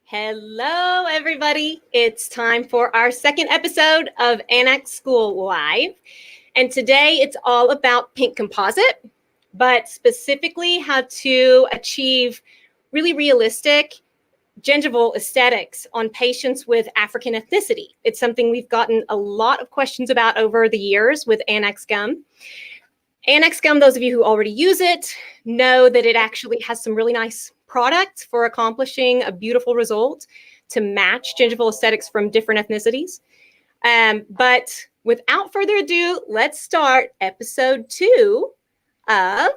Hello, everybody. It's time for our second episode of anaxSKOOL Live. And today it's all about pink composite, but specifically how to achieve really realistic gingival aesthetics on patients with African ethnicity. It's something we've gotten a lot of questions about over the years with Annax Gum. Annax Gum, those of you who already use it, know that it actually has some really nice products for accomplishing a beautiful result to match gingival aesthetics from different ethnicities. But without further ado, let's start episode 2 of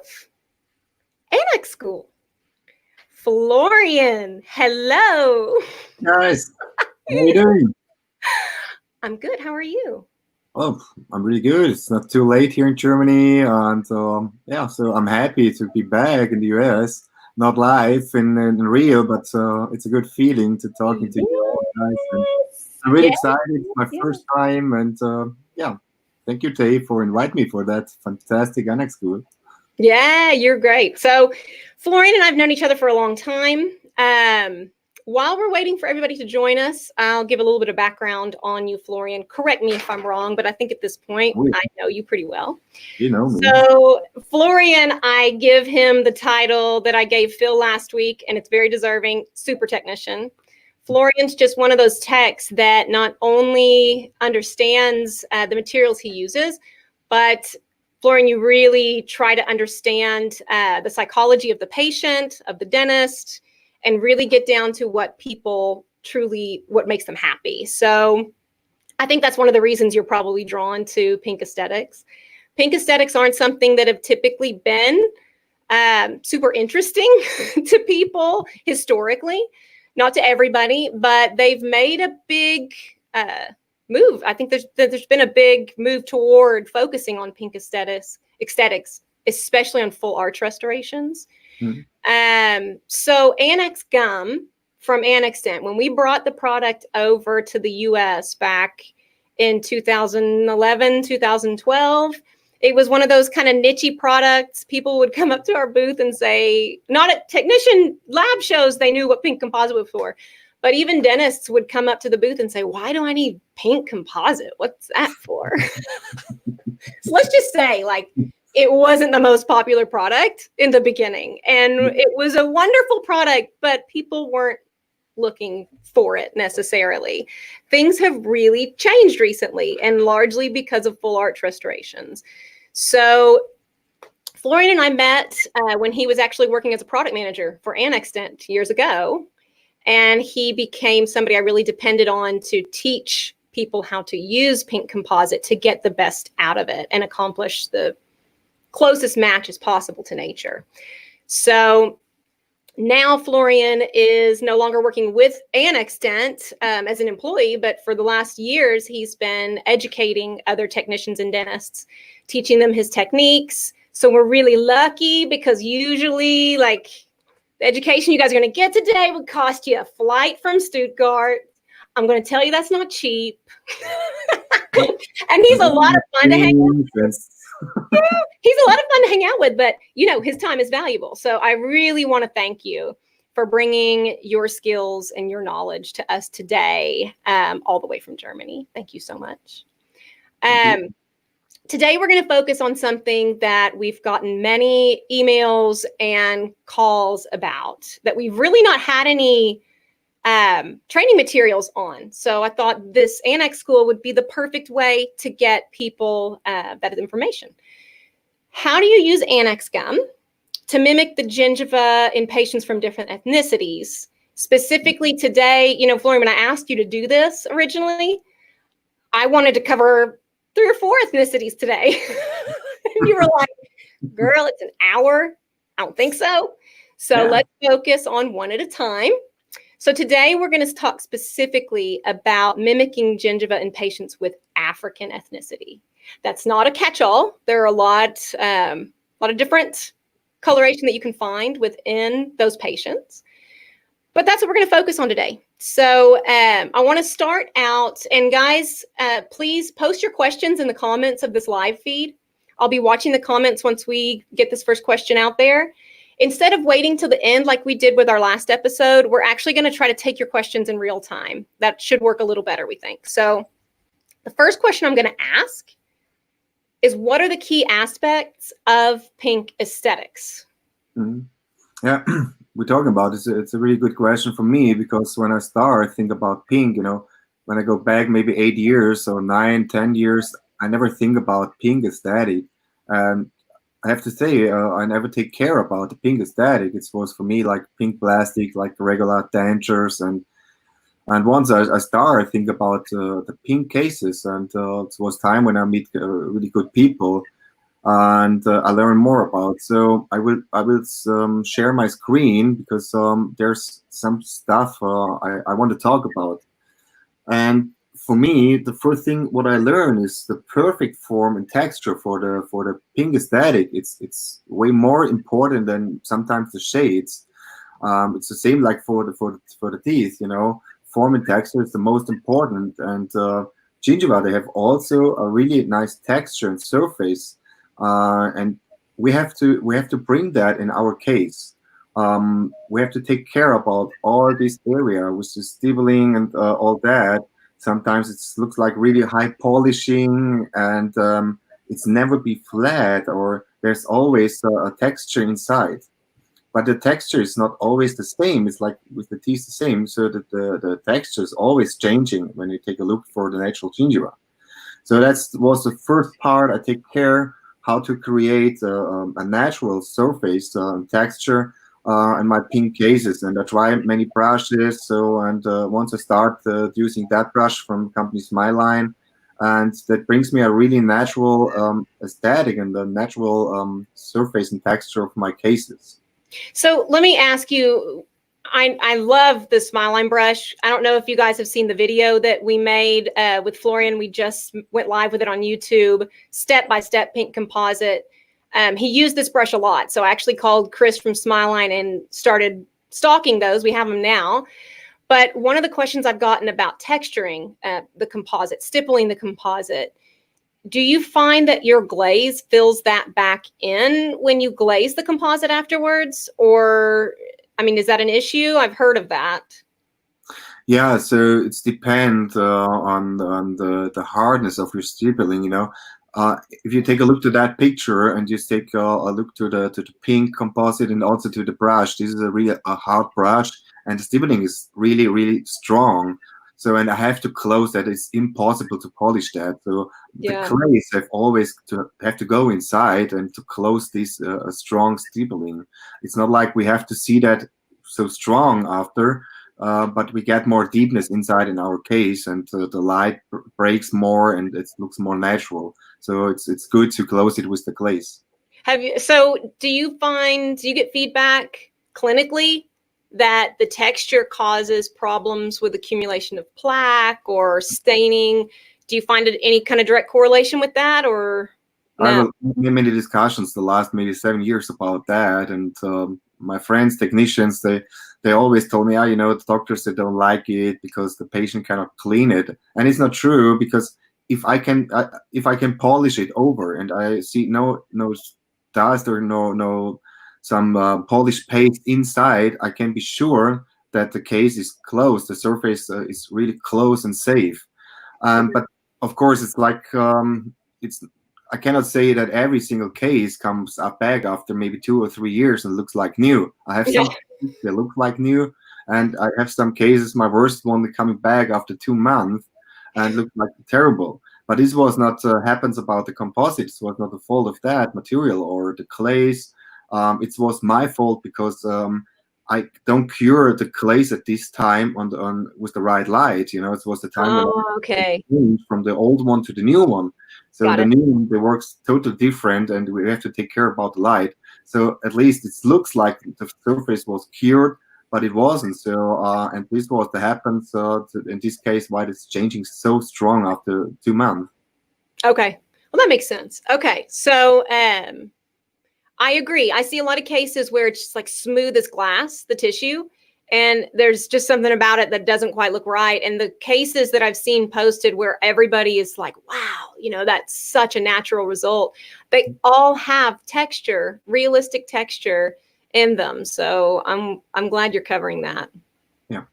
anaxSKOOL. Florian, hello. Nice. How are you doing? I'm good. How are you? Oh, I'm really good. It's not too late here in Germany, and so I'm happy to be back in the US. Not live in real, but it's a good feeling to talking to you all guys. And I'm really excited. It's my first time, and thank you, Tay, for inviting me for that fantastic anaxSKOOL. Yeah, you're great. So Florian and I have known each other for a long time. While we're waiting for everybody to join us, I'll give a little bit of background on you, Florian. Correct me if I'm wrong, but I think at this point, I know you pretty well. You know me. So Florian, I give him the title that I gave Phil last week, and it's very deserving, super technician. Florian's just one of those techs that not only understands the materials he uses, but Florian, you really try to understand the psychology of the patient, of the dentist, and really get down to what makes them happy. So I think that's one of the reasons you're probably drawn to pink aesthetics. Pink aesthetics aren't something that have typically been super interesting to people historically, not to everybody, but they've made a big move. I think there's been a big move toward focusing on pink aesthetics, especially on full arch restorations. Mm-hmm. So Annax Gum from Annax Dent, when we brought the product over to the US back in 2011, 2012, it was one of those kind of niche products. People would come up to our booth and say, not at technician lab shows, they knew what pink composite was for. But even dentists would come up to the booth and say, why do I need pink composite? What's that for? So let's just say, it wasn't the most popular product in the beginning. And it was a wonderful product, but people weren't looking for it necessarily. Things have really changed recently, and largely because of full arch restorations. So Florian and I met when he was actually working as a product manager for Annax Dent years ago. And he became somebody I really depended on to teach people how to use pink composite to get the best out of it and accomplish the closest match as possible to nature. So now Florian is no longer working with Annax Dent as an employee, but for the last years, he's been educating other technicians and dentists, teaching them his techniques. So we're really lucky because usually the education you guys are going to get today would cost you a flight from Stuttgart. I'm going to tell you that's not cheap. And he's a lot of fun to hang out with. He's a lot of fun to hang out with, but his time is valuable. So I really want to thank you for bringing your skills and your knowledge to us today, all the way from Germany. Thank you so much. Today, we're going to focus on something that we've gotten many emails and calls about that we've really not had any training materials on. So I thought this anaxSKOOL would be the perfect way to get people that information. How do you use Annax Gum to mimic the gingiva in patients from different ethnicities? Specifically today, Florian, when I asked you to do this originally, I wanted to cover 3 or 4 ethnicities today. And you were like, girl, it's an hour. I don't think so. So let's focus on one at a time. So today we're going to talk specifically about mimicking gingiva in patients with African ethnicity. That's not a catch-all. There are a lot of different coloration that you can find within those patients. But that's what we're going to focus on today. So I want to start out, and guys, please post your questions in the comments of this live feed. I'll be watching the comments once we get this first question out there. instead of waiting till the end like we did with our last episode, we're actually going to try to take your questions in real time. That should work a little better, we think. So the first question I'm going to ask is, what are the key aspects of pink aesthetics? Mhm. Yeah, we're talking about it's a really good question for me, because when I think about pink, when I go back maybe 8 years or 9, 10 years, I never think about pink aesthetic. And I have to say, I never take care about the pink aesthetic. It was for me like pink plastic, like regular dentures, and once I think about the pink cases, and it was time when I meet really good people, and I learn more about. So I will share my screen, because there's some stuff I want to talk about. And for me, the first thing what I learn is the perfect form and texture for the pink aesthetic. It's way more important than sometimes the shades. It's the same like for the teeth, form and texture is the most important. And Gingiva, they have also a really nice texture and surface, and we have to bring that in our case. We have to take care about all this area with the stippling and all that. Sometimes it looks like really high polishing, and it's never be flat, or there's always a texture inside, but the texture is not always the same. It's like with the teeth the same, so that the texture is always changing when you take a look for the natural gingiva. So that was the first part. I take care how to create a natural surface texture in my pink cases, and I try many brushes. So, and once I start using that brush from company Smileline, and that brings me a really natural aesthetic and the natural surface and texture of my cases. So let me ask you, I love the Smileline brush. I don't know if you guys have seen the video that we made with Florian. We just went live with it on YouTube, step-by-step pink composite. He used this brush a lot. So I actually called Chris from Smileline and started stalking those. We have them now. But one of the questions I've gotten about texturing the composite, stippling the composite, do you find that your glaze fills that back in when you glaze the composite afterwards? Or, I mean, is that an issue? I've heard of that. Yeah, so it's depend on the hardness of your stippling. If you take a look to that picture and just take a look to the pink composite and also to the brush, this is a hard brush, and the stippling is really, really strong. So, and I have to close that. It's impossible to polish that. So Yeah. the clays have to go inside and to close this strong stippling. It's not like we have to see that so strong after, but we get more deepness inside in our case, and the light breaks more, and it looks more natural. So it's good to close it with the glaze. Do you get feedback clinically that the texture causes problems with accumulation of plaque or staining? Do you find any kind of direct correlation with that, or no? I have many discussions the last maybe 7 years about that, and my friends, technicians, they always told me, the doctors, they don't like it because the patient cannot clean it, and it's not true, because if I can polish it over and I see no dust or no some polished paste inside, I can be sure that the case is closed. The surface is really close and safe. But of course, it's like it's. I cannot say that every single case comes up back after maybe 2 or 3 years and looks like new. I have some cases that look like new, and I have some cases, my worst one, coming back after 2 months and look like terrible. But this was not happens about the composites. It was not the fault of that material or the clays. It was my fault because I don't cure the glaze at this time on with the right light. It was the time when I changed from the old one to the new one. So the new one, it works totally different, and we have to take care about the light. So at least it looks like the surface was cured, but it wasn't. So and this was the happens in this case why it's changing so strong after 2 months. Okay, well that makes sense. Okay, so I agree. I see a lot of cases where it's just like smooth as glass, the tissue, and there's just something about it that doesn't quite look right. And the cases that I've seen posted where everybody is like, wow, that's such a natural result. They all have texture, realistic texture, in them. So I'm glad you're covering that. Yeah.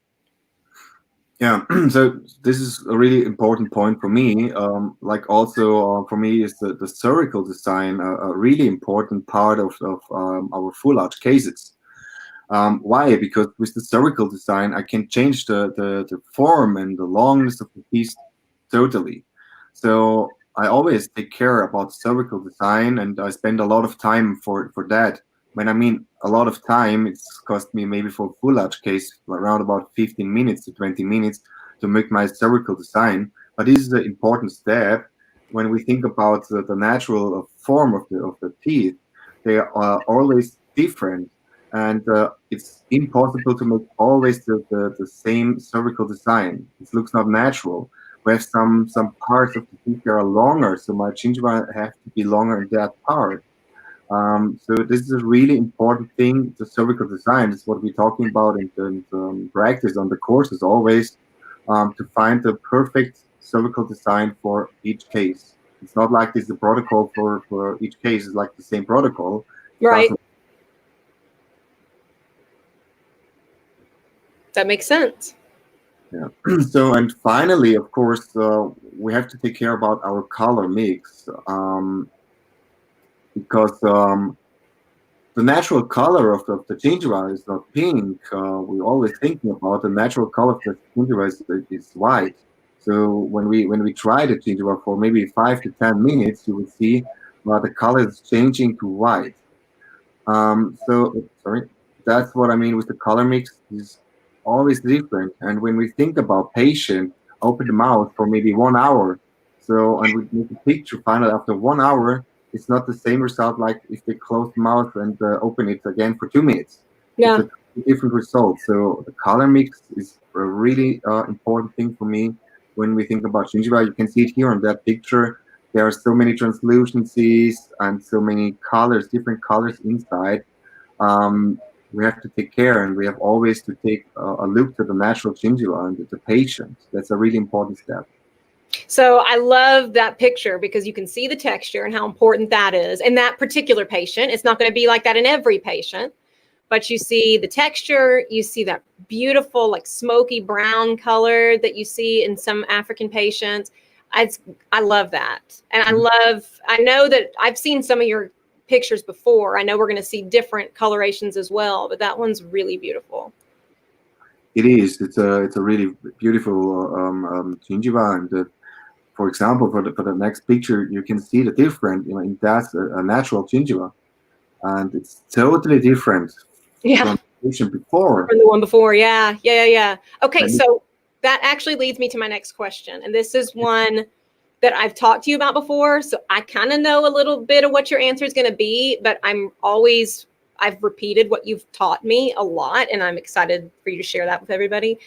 Yeah, so this is a really important point for me. Like also for me is the cervical design a really important part of our full arch cases. Why? Because with the cervical design, I can change the form and the longness of the piece totally. So I always take care about cervical design, and I spend a lot of time for that. When I mean a lot of time, it's cost me maybe for full arch case around about 15 minutes to 20 minutes to make my cervical design. But this is the important step when we think about the natural form of the teeth. They are always different, and it's impossible to make always the same cervical design. It looks not natural. We have some parts of the teeth that are longer, so my gingiva have to be longer in that part. So this is a really important thing. The cervical design is what we're talking about in practice on the courses always, to find the perfect cervical design for each case. It's not like there's a protocol for each case. It's like the same protocol. Right. That makes sense. Yeah. So, and finally, of course, we have to take care about our color mix, because the natural color of the gingiva is not pink. We're always thinking about the natural color of the gingiva is white. So when we try the gingiva for maybe 5 to 10 minutes, you will see the color is changing to white. Sorry, that's what I mean with the color mix is always different. And when we think about patient, open the mouth for maybe 1 hour. So, and we make a picture, find out after 1 hour, it's not the same result like if they close the mouth and open it again for 2 minutes. It's Yeah. a different result. So the color mix is a really important thing for me when we think about gingiva. You can see it here on that picture. There are so many translucencies and so many colors, different colors inside. We have to take care, and we have always to take a look to the natural gingiva and the patient. That's a really important step. So I love that picture because you can see the texture and how important that is in that particular patient. It's not going to be like that in every patient, but you see the texture, you see that beautiful like smoky brown color that you see in some African patients. I love that. And I know that I've seen some of your pictures before. I know we're going to see different colorations as well, but that one's really beautiful. It is. It's a really beautiful gingiva, and for example, for the next picture, you can see the difference. That's a natural gingiva, and it's totally different Yeah. from the patient before. From the one before. Yeah. Okay. So that actually leads me to my next question. And this is one that I've talked to you about before. So I kind of know a little bit of what your answer is going to be, but I've repeated what you've taught me a lot, and I'm excited for you to share that with everybody.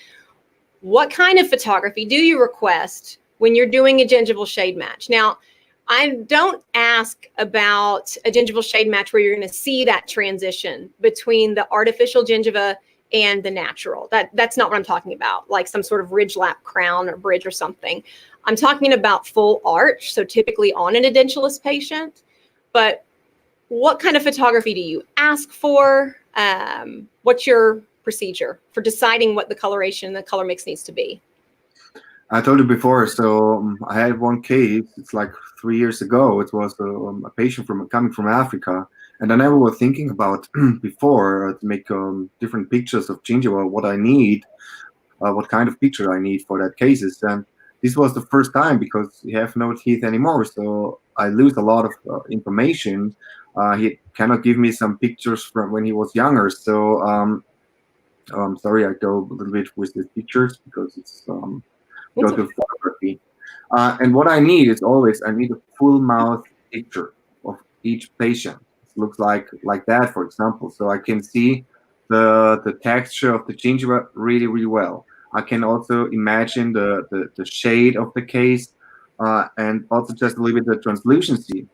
What kind of photography do you request when you're doing a gingival shade match? Now, I don't ask about a gingival shade match where you're going to see that transition between the artificial gingiva and the natural. That's not what I'm talking about, like some sort of ridge lap crown or bridge or something. I'm talking about full arch, so typically on an edentulous patient. But what kind of photography do you ask for? What's your procedure for deciding what the coloration, the color mix needs to be? I told you before. So I had one case. It's like 3 years ago. It was a patient coming from Africa, and I never was thinking about before to make different pictures of gingiva. What I need, what kind of picture I need for that cases, and this was the first time because he have no teeth anymore. So I lose a lot of information. He cannot give me some pictures from when he was younger. So sorry, I go a little bit with the pictures because it's go to photography. And what I need is always I need a full mouth picture of each patient. It looks like that, for example, so I can see the texture of the gingiva really well. I can also imagine the shade of the case, and also just a little bit the translucency.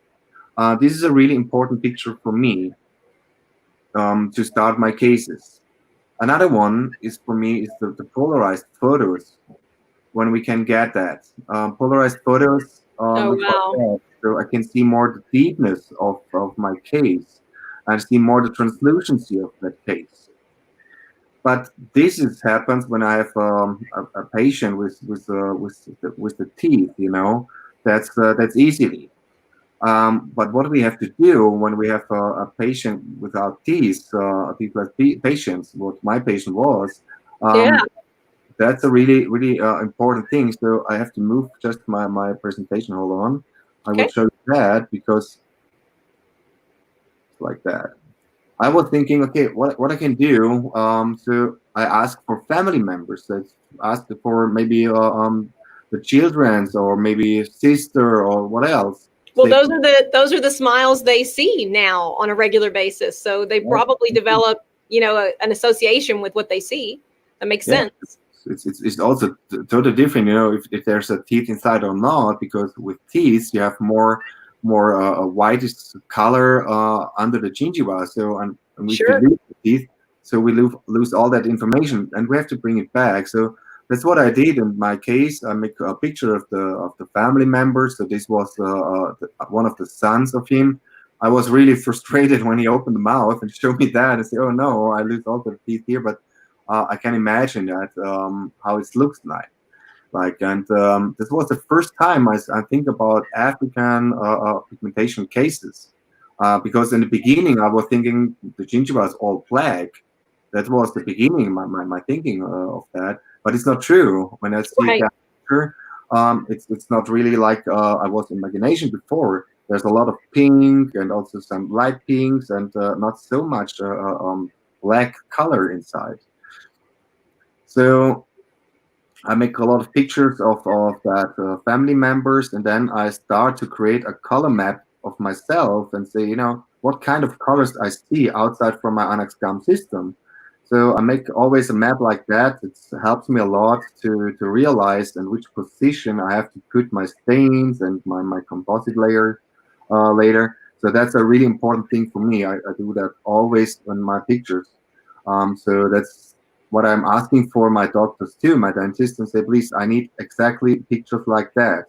This is a really important picture for me to start my cases. Another one is for me is the polarized photos when we can get that. Polarized photos, Oh, which wow. are so I can see more the deepness of my case. and see more the translucency of that case. But this happens when I have a patient with the teeth, that's easily. But what we have to do when we have a patient without teeth, teethless patients, what my patient was, Yeah. that's a really, really important thing. So I have to move just my presentation. Hold on. I will Okay. show you that because it's like that. I was thinking, okay, what I can do. So I asked for family members. So I asked for maybe the children's or maybe sister or what else. Well, Say, those are the smiles they see now on a regular basis. So they probably develop, an association with what they see. That makes yeah, sense. it's also totally different, if there's a teeth inside or not, because with teeth you have more a whitish color under the gingiva. So and if we Sure. lose the teeth, so we lose all that information, and we have to bring it back. So that's what I did in my case. I make a picture of the family members. So this was one of the sons of him. I was really frustrated when he opened the mouth and showed me that and said, "Oh no, I lose all the teeth here." But I can imagine that how it looks like, and this was the first time I think about African pigmentation cases, because in the beginning I was thinking the gingiva is all black. That was the beginning, my thinking of that, but it's not true. When I see Right. that picture, it's not really like I was imagination before. There's a lot of pink and also some light pinks and not so much black color inside. So I make a lot of pictures of that family members, and then I start to create a color map of myself and say, what kind of colors I see outside from my Annax Gum system. So I make always a map like that. It helps me a lot to realize in which position I have to put my stains and my composite layer later. So that's a really important thing for me. I do that always in my pictures. So that's what I'm asking for my doctors too, my dentist, and say, please, I need exactly pictures like that.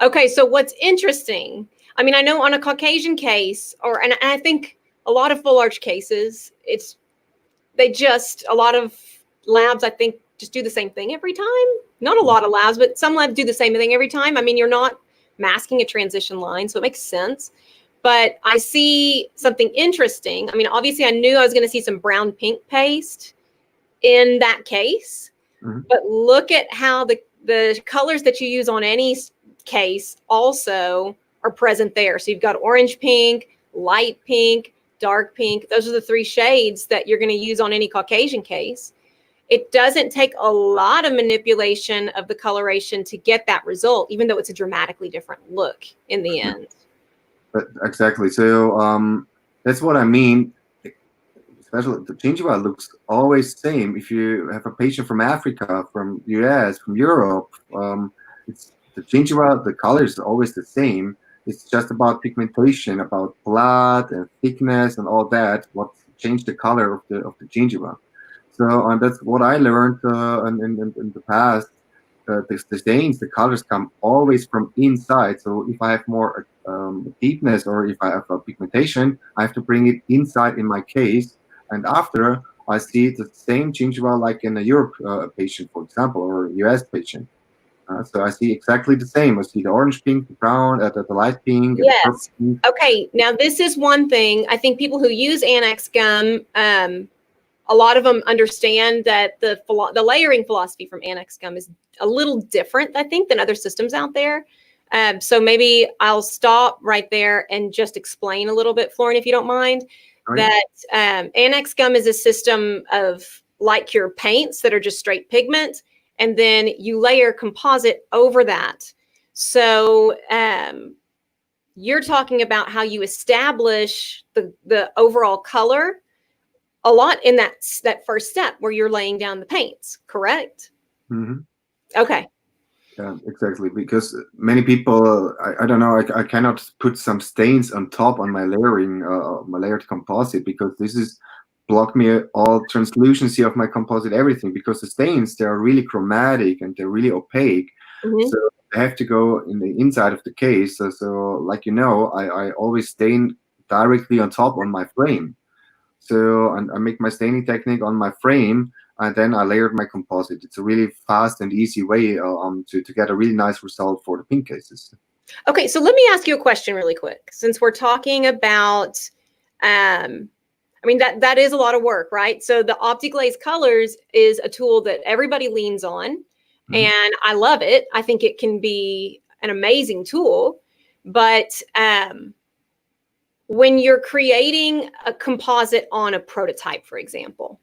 Okay, so what's interesting, I mean, I know on a Caucasian case, and I think a lot of full arch cases, a lot of labs, I think, just do the same thing every time. Not a lot of labs, but some labs do the same thing every time. I mean, you're not masking a transition line, so it makes sense. But I see something interesting. I mean, obviously, I knew I was going to see some brown pink paste in that case, but look at how the colors that you use on any case also are present there. So you've got orange pink, light pink, dark pink. Those are the three shades that you're going to use on any Caucasian case. It doesn't take a lot of manipulation of the coloration to get that result, even though it's a dramatically different look in the end. But exactly. So that's what I mean. Especially the gingiva looks always the same. If you have a patient from Africa, from US, from Europe, it's the gingiva, the color is always the same. It's just about pigmentation, about blood and thickness and all that. What changed the color of the gingiva. So that's what I learned in the past. The stains, the colors come always from inside. So if I have more deepness or if I have a pigmentation, I have to bring it inside in my case. And after I see the same gingiva like in a Europe patient, for example, or a US patient. So I see exactly the same. I see the orange pink, the brown, the light pink, and the purple Yes. pink. Okay. Now, this is one thing. I think people who use Annax Gum, a lot of them understand that the layering philosophy from Annax Gum is a little different, I think, than other systems out there. So maybe I'll stop right there and just explain a little bit, Florian, if you don't mind, that Annax Gum is a system of light cure paints that are just straight pigment, and then you layer composite over that. So you're talking about how you establish the overall color a lot in that first step where you're laying down the paints, correct? Mm-hmm. Okay. Yeah, exactly. Because many people, I don't know, I cannot put some stains on top on my layering, my layered composite, because this is block me all translucency of my composite, everything, because the stains, they are really chromatic and they're really opaque. So I have to go in the inside of the case. So like, I always stain directly on top on my frame. So and I make my staining technique on my frame, and then I layered my composite. It's a really fast and easy way to get a really nice result for the pink cases. Okay, so let me ask you a question really quick. Since we're talking about, I mean, that is a lot of work, right? So the OptiGlaze Colors is a tool that everybody leans on, and I love it. I think it can be an amazing tool, but when you're creating a composite on a prototype, for example,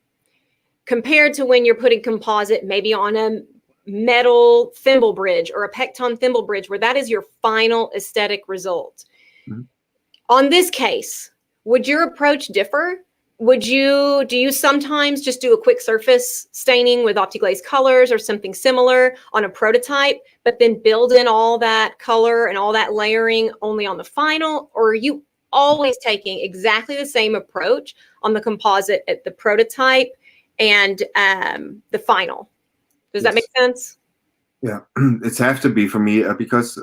compared to when you're putting composite maybe on a metal thimble bridge or a Pecton thimble bridge, where that is your final aesthetic result. On this case, would your approach differ? Do you sometimes just do a quick surface staining with OptiGlaze Colors or something similar on a prototype, but then build in all that color and all that layering only on the final? Or are you always taking exactly the same approach on the composite at the prototype and the final? Does that make sense? Yeah, it's have to be for me because,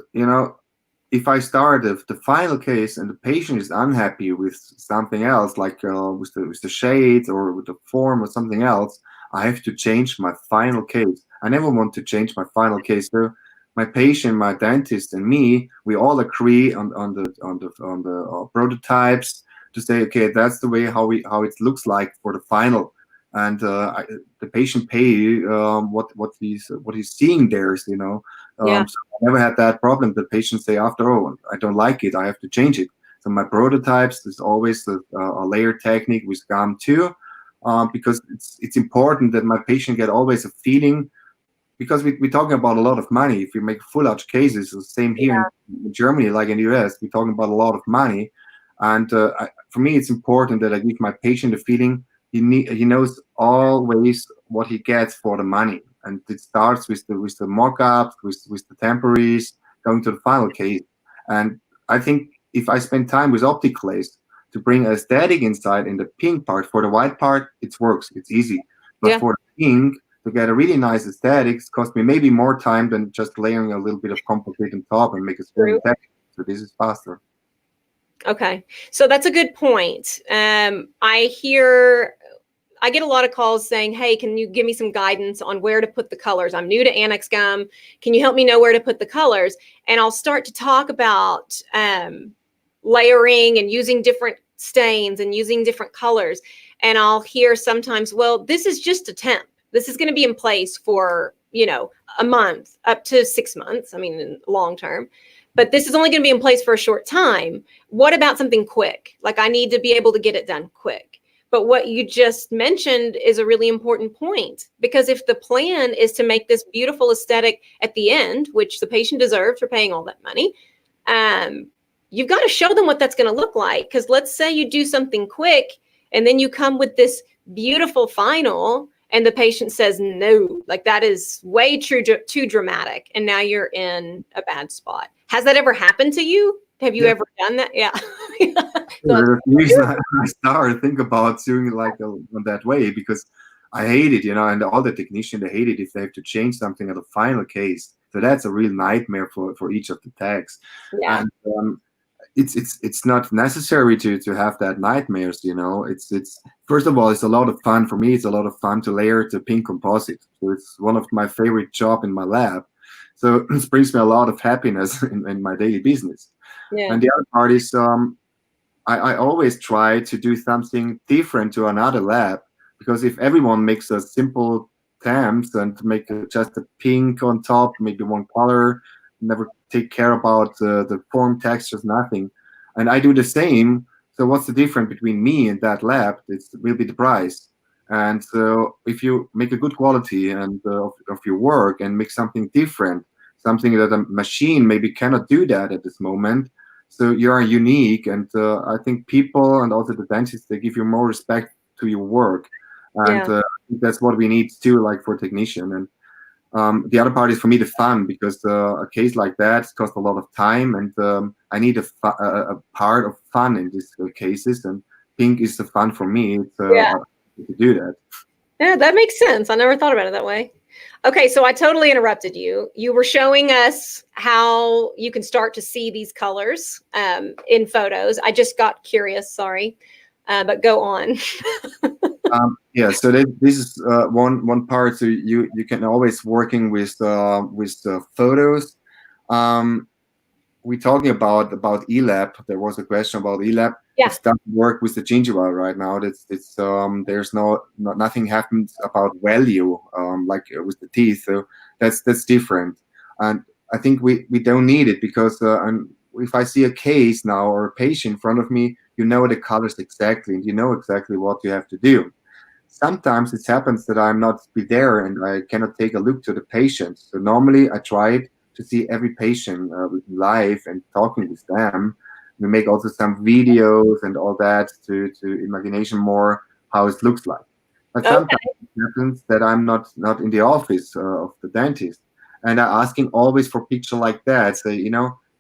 if I start the final case and the patient is unhappy with something else, like with the shade or with the form or something else, I have to change my final case. I never want to change my final case. So my patient, my dentist, and me, we all agree on the prototypes to say, okay, that's the way how it looks like for the final. And the patient pay what he's seeing there, Yeah. So I never had that problem. The patients say after, oh, I don't like it, I have to change it. So my prototypes is always a layer technique with gum too, because it's important that my patient get always a feeling, because we're talking about a lot of money. If you make full arch cases, the same here in Germany, like in the US, we're talking about a lot of money. And for me, it's important that I give my patient a feeling he knows always what he gets for the money. And it starts with the mock-ups, with the temporaries, going to the final case. And I think if I spend time with OptiGlaze to bring aesthetic inside in the pink part, for the white part, it works, it's easy. But for the pink, to get a really nice aesthetics, cost me maybe more time than just layering a little bit of composite on top and make a smooth effect. So this is faster. Okay, so that's a good point. I get a lot of calls saying, hey, can you give me some guidance on where to put the colors? I'm new to Annax Gum. Can you help me know where to put the colors? And I'll start to talk about layering and using different stains and using different colors. And I'll hear sometimes, well, this is just a temp. This is going to be in place for, a month, up to 6 months. I mean, long term. But this is only going to be in place for a short time. What about something quick? Like, I need to be able to get it done quick. But what you just mentioned is a really important point, because if the plan is to make this beautiful aesthetic at the end, which the patient deserves for paying all that money, you've got to show them what that's going to look like. Because let's say you do something quick and then you come with this beautiful final and the patient says, no, like that is way too dramatic. And now you're in a bad spot. Has that ever happened to you? Have you ever done that? Yeah. I started to think about doing it like that way, because I hate it, and all the technicians, they hate it if they have to change something at the final case. So that's a real nightmare for each of the tags. Yeah. And it's not necessary to have that nightmares, It's first of all, it's a lot of fun for me. It's a lot of fun to layer the pink composite. So it's one of my favorite job in my lab. So it brings me a lot of happiness in my daily business. Yeah. And the other part is I always try to do something different to another lab, because if everyone makes a simple temps and make just a pink on top, maybe one color, never take care about the form, textures, nothing, and I do the same. So what's the difference between me and that lab? It will be the price. And so if you make a good quality and of your work and make something different, something that a machine maybe cannot do that at this moment, so you are unique, and I think people and also the dentists, they give you more respect to your work, and I think that's what we need too, like for technician. And the other part is for me the fun, because a case like that costs a lot of time, and I need a part of fun in these cases, and pink is the fun for me to do that. Yeah, that makes sense. I never thought about it that way. Okay, so I totally interrupted you. You were showing us how you can start to see these colors in photos. I just got curious, sorry, but go on. Yeah, so this is one part. So you can always working with the photos. We're talking about ELAB. There was a question about ELAB. Yeah. It doesn't work with the gingiva right now. It's there's nothing happens about value like with the teeth. So that's different. And I think we don't need it because and if I see a case now or a patient in front of me, you know the colors exactly, and you know exactly what you have to do. Sometimes it happens that I'm not be there and I cannot take a look to the patient. So normally I try to see every patient live and talking with them. We make also some videos and all that to imagination more how it looks like. But sometimes it happens that I'm not in the office of the dentist, and I'm asking always for picture like that. So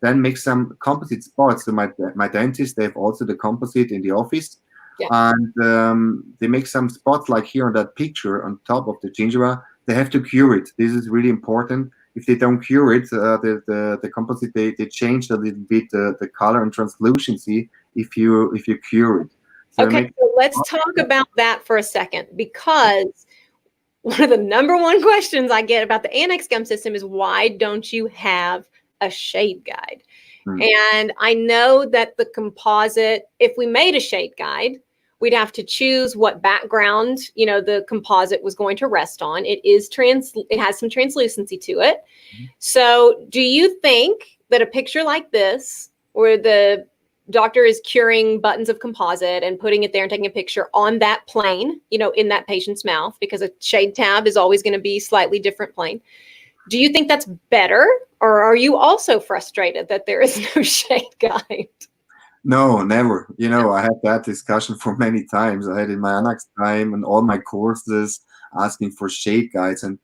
then make some composite spots. So my dentist, they have also the composite in the office. Yeah. And they make some spots like here on that picture on top of the gingiva. They have to cure it. This is really important. If they don't cure it, the composite they change a little bit the color and translucency if you cure it. So okay, so let's talk about that for a second, because one of the number one questions I get about the Annax Gum system is, why don't you have a shade guide? And I know that the composite, if we made a shade guide, we'd have to choose what background, the composite was going to rest on. It has some translucency to it. So do you think that a picture like this, where the doctor is curing buttons of composite and putting it there and taking a picture on that plane, in that patient's mouth, because a shade tab is always going to be slightly different plane. Do you think that's better, or are you also frustrated that there is no shade guide? No, never. I had that discussion for many times. I had in my Annax time and all my courses asking for shade guides, and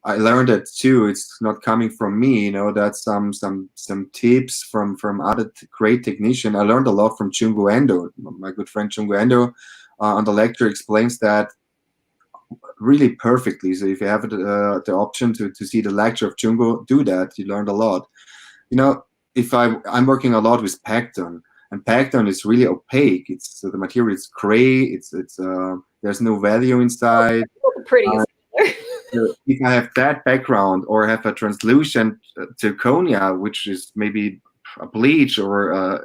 I learned that too. It's not coming from me. That's some tips from other great technicians. I learned a lot from Jungo Endo. My good friend Jungo Endo on the lecture explains that really perfectly. So if you have the option to see the lecture of Jungo, do that. You learned a lot. If I'm working a lot with Pacton, and Pacton is really opaque. So the material is gray. It's there's no value inside. Pretty. If I have that background or have a translucent zirconia, which is maybe a bleach or a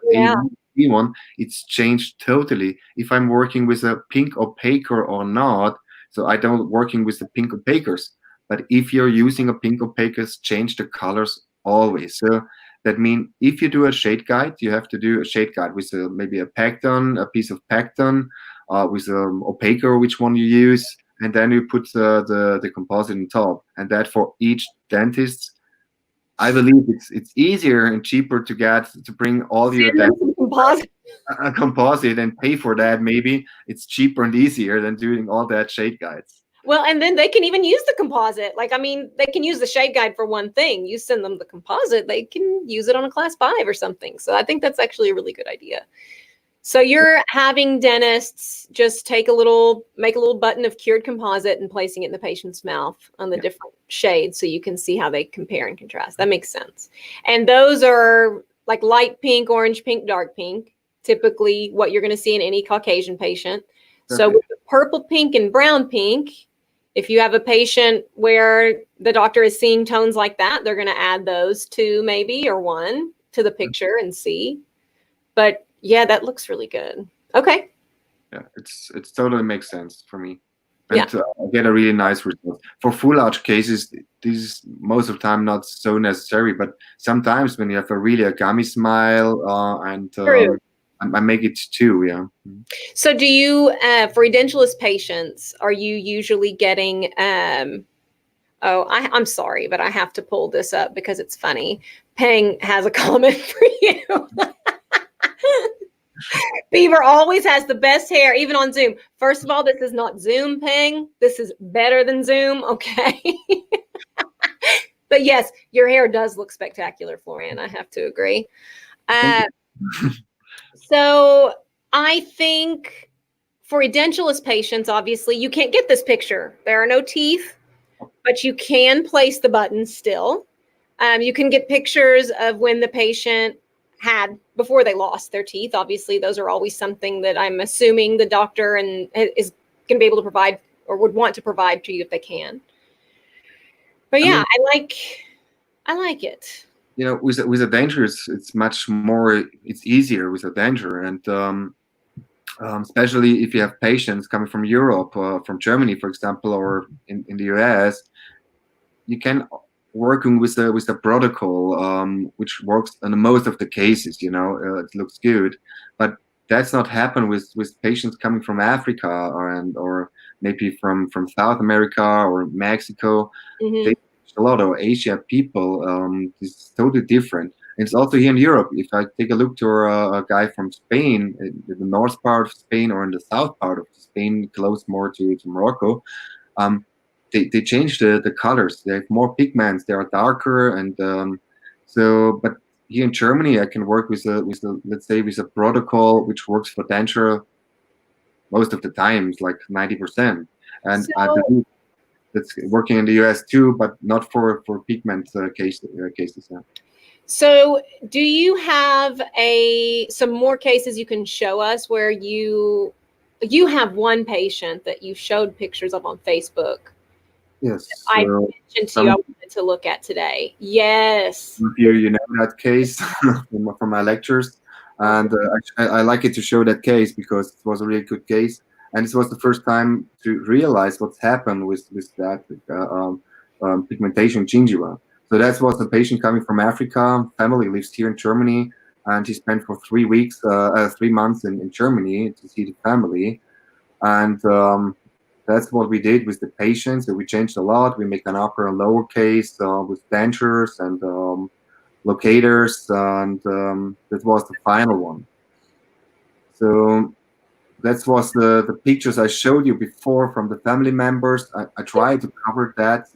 one, it's changed totally. If I'm working with a pink opaquer or not, so I don't working with the pink opacers. But if you're using a pink opacers, change the colors always. So that means if you do a shade guide, you have to do a shade guide with maybe a Pacton, a piece of Pacton, with an opaquer, which one you use, and then you put the composite on top. And that for each dentist, I believe it's easier and cheaper to bring all your a composite and pay for that. Maybe it's cheaper and easier than doing all that shade guides. Well, and then they can even use the composite. They can use the shade guide for one thing. You send them the composite, they can use it on a class 5 or something. So I think that's actually a really good idea. So you're having dentists just make a little button of cured composite and placing it in the patient's mouth on the different shades so you can see how they compare and contrast. That makes sense. And those are like light pink, orange pink, dark pink, typically what you're going to see in any Caucasian patient. So with the purple pink and brown pink, if you have a patient where the doctor is seeing tones like that, they're going to add those 2 maybe or 1 to the picture and see. But yeah, that looks really good. Okay. Yeah, it's totally makes sense for me. And get a really nice result. For full arch cases, this is most of the time not so necessary, but sometimes when you have a gummy smile and I make it too, yeah. So do you, for edentulous patients, are you usually getting, I'm sorry, but I have to pull this up because it's funny. Peng has a comment for you. Beaver always has the best hair, even on Zoom. First of all, this is not Zoom, Peng. This is better than Zoom, okay? But yes, your hair does look spectacular, Florian. I have to agree. So I think for edentulous patients, obviously, you can't get this picture. There are no teeth. but you can place the button still. You can get pictures of when the patient had before they lost their teeth. Obviously, those are always something that I'm assuming the doctor and is going to be able to provide or would want to provide to you if they can. But yeah, I like it. You know, with a denture, it's much more. It's easier with a denture, and especially if you have patients coming from Europe, from Germany, for example, or in the US, you can working with the protocol, which works in most of the cases. You know, it looks good, but that's not happen with patients coming from Africa or maybe from South America or Mexico. They, a lot of Asia people, is totally different. And it's also here in Europe. If I take a look to a guy from Spain, in the north part of Spain or in the south part of Spain, close more to Morocco, they change the colors. They have more pigments. They are darker, and but here in Germany, I can work with a let's say with a protocol which works for denture most of the times, like 90%. And I believe that's working in the US too, but not for pigment cases. Yeah. So do you have some more cases you can show us where you have one patient that you showed pictures of on Facebook? Yes. I mentioned to you I wanted to look at today. Yes. You know that case from my lectures, and I like it to show that case because it was a really good case, and it was the first time to realize what's happened with that pigmentation gingiva. So that was a patient coming from Africa. Family lives here in Germany, and he spent for 3 weeks, 3 months in Germany to see the family, and that's what we did with the patients. So we changed a lot. We make an upper and lower case with dentures and locators, and that was the final one. So that was the pictures I showed you before from the family members. I tried to cover that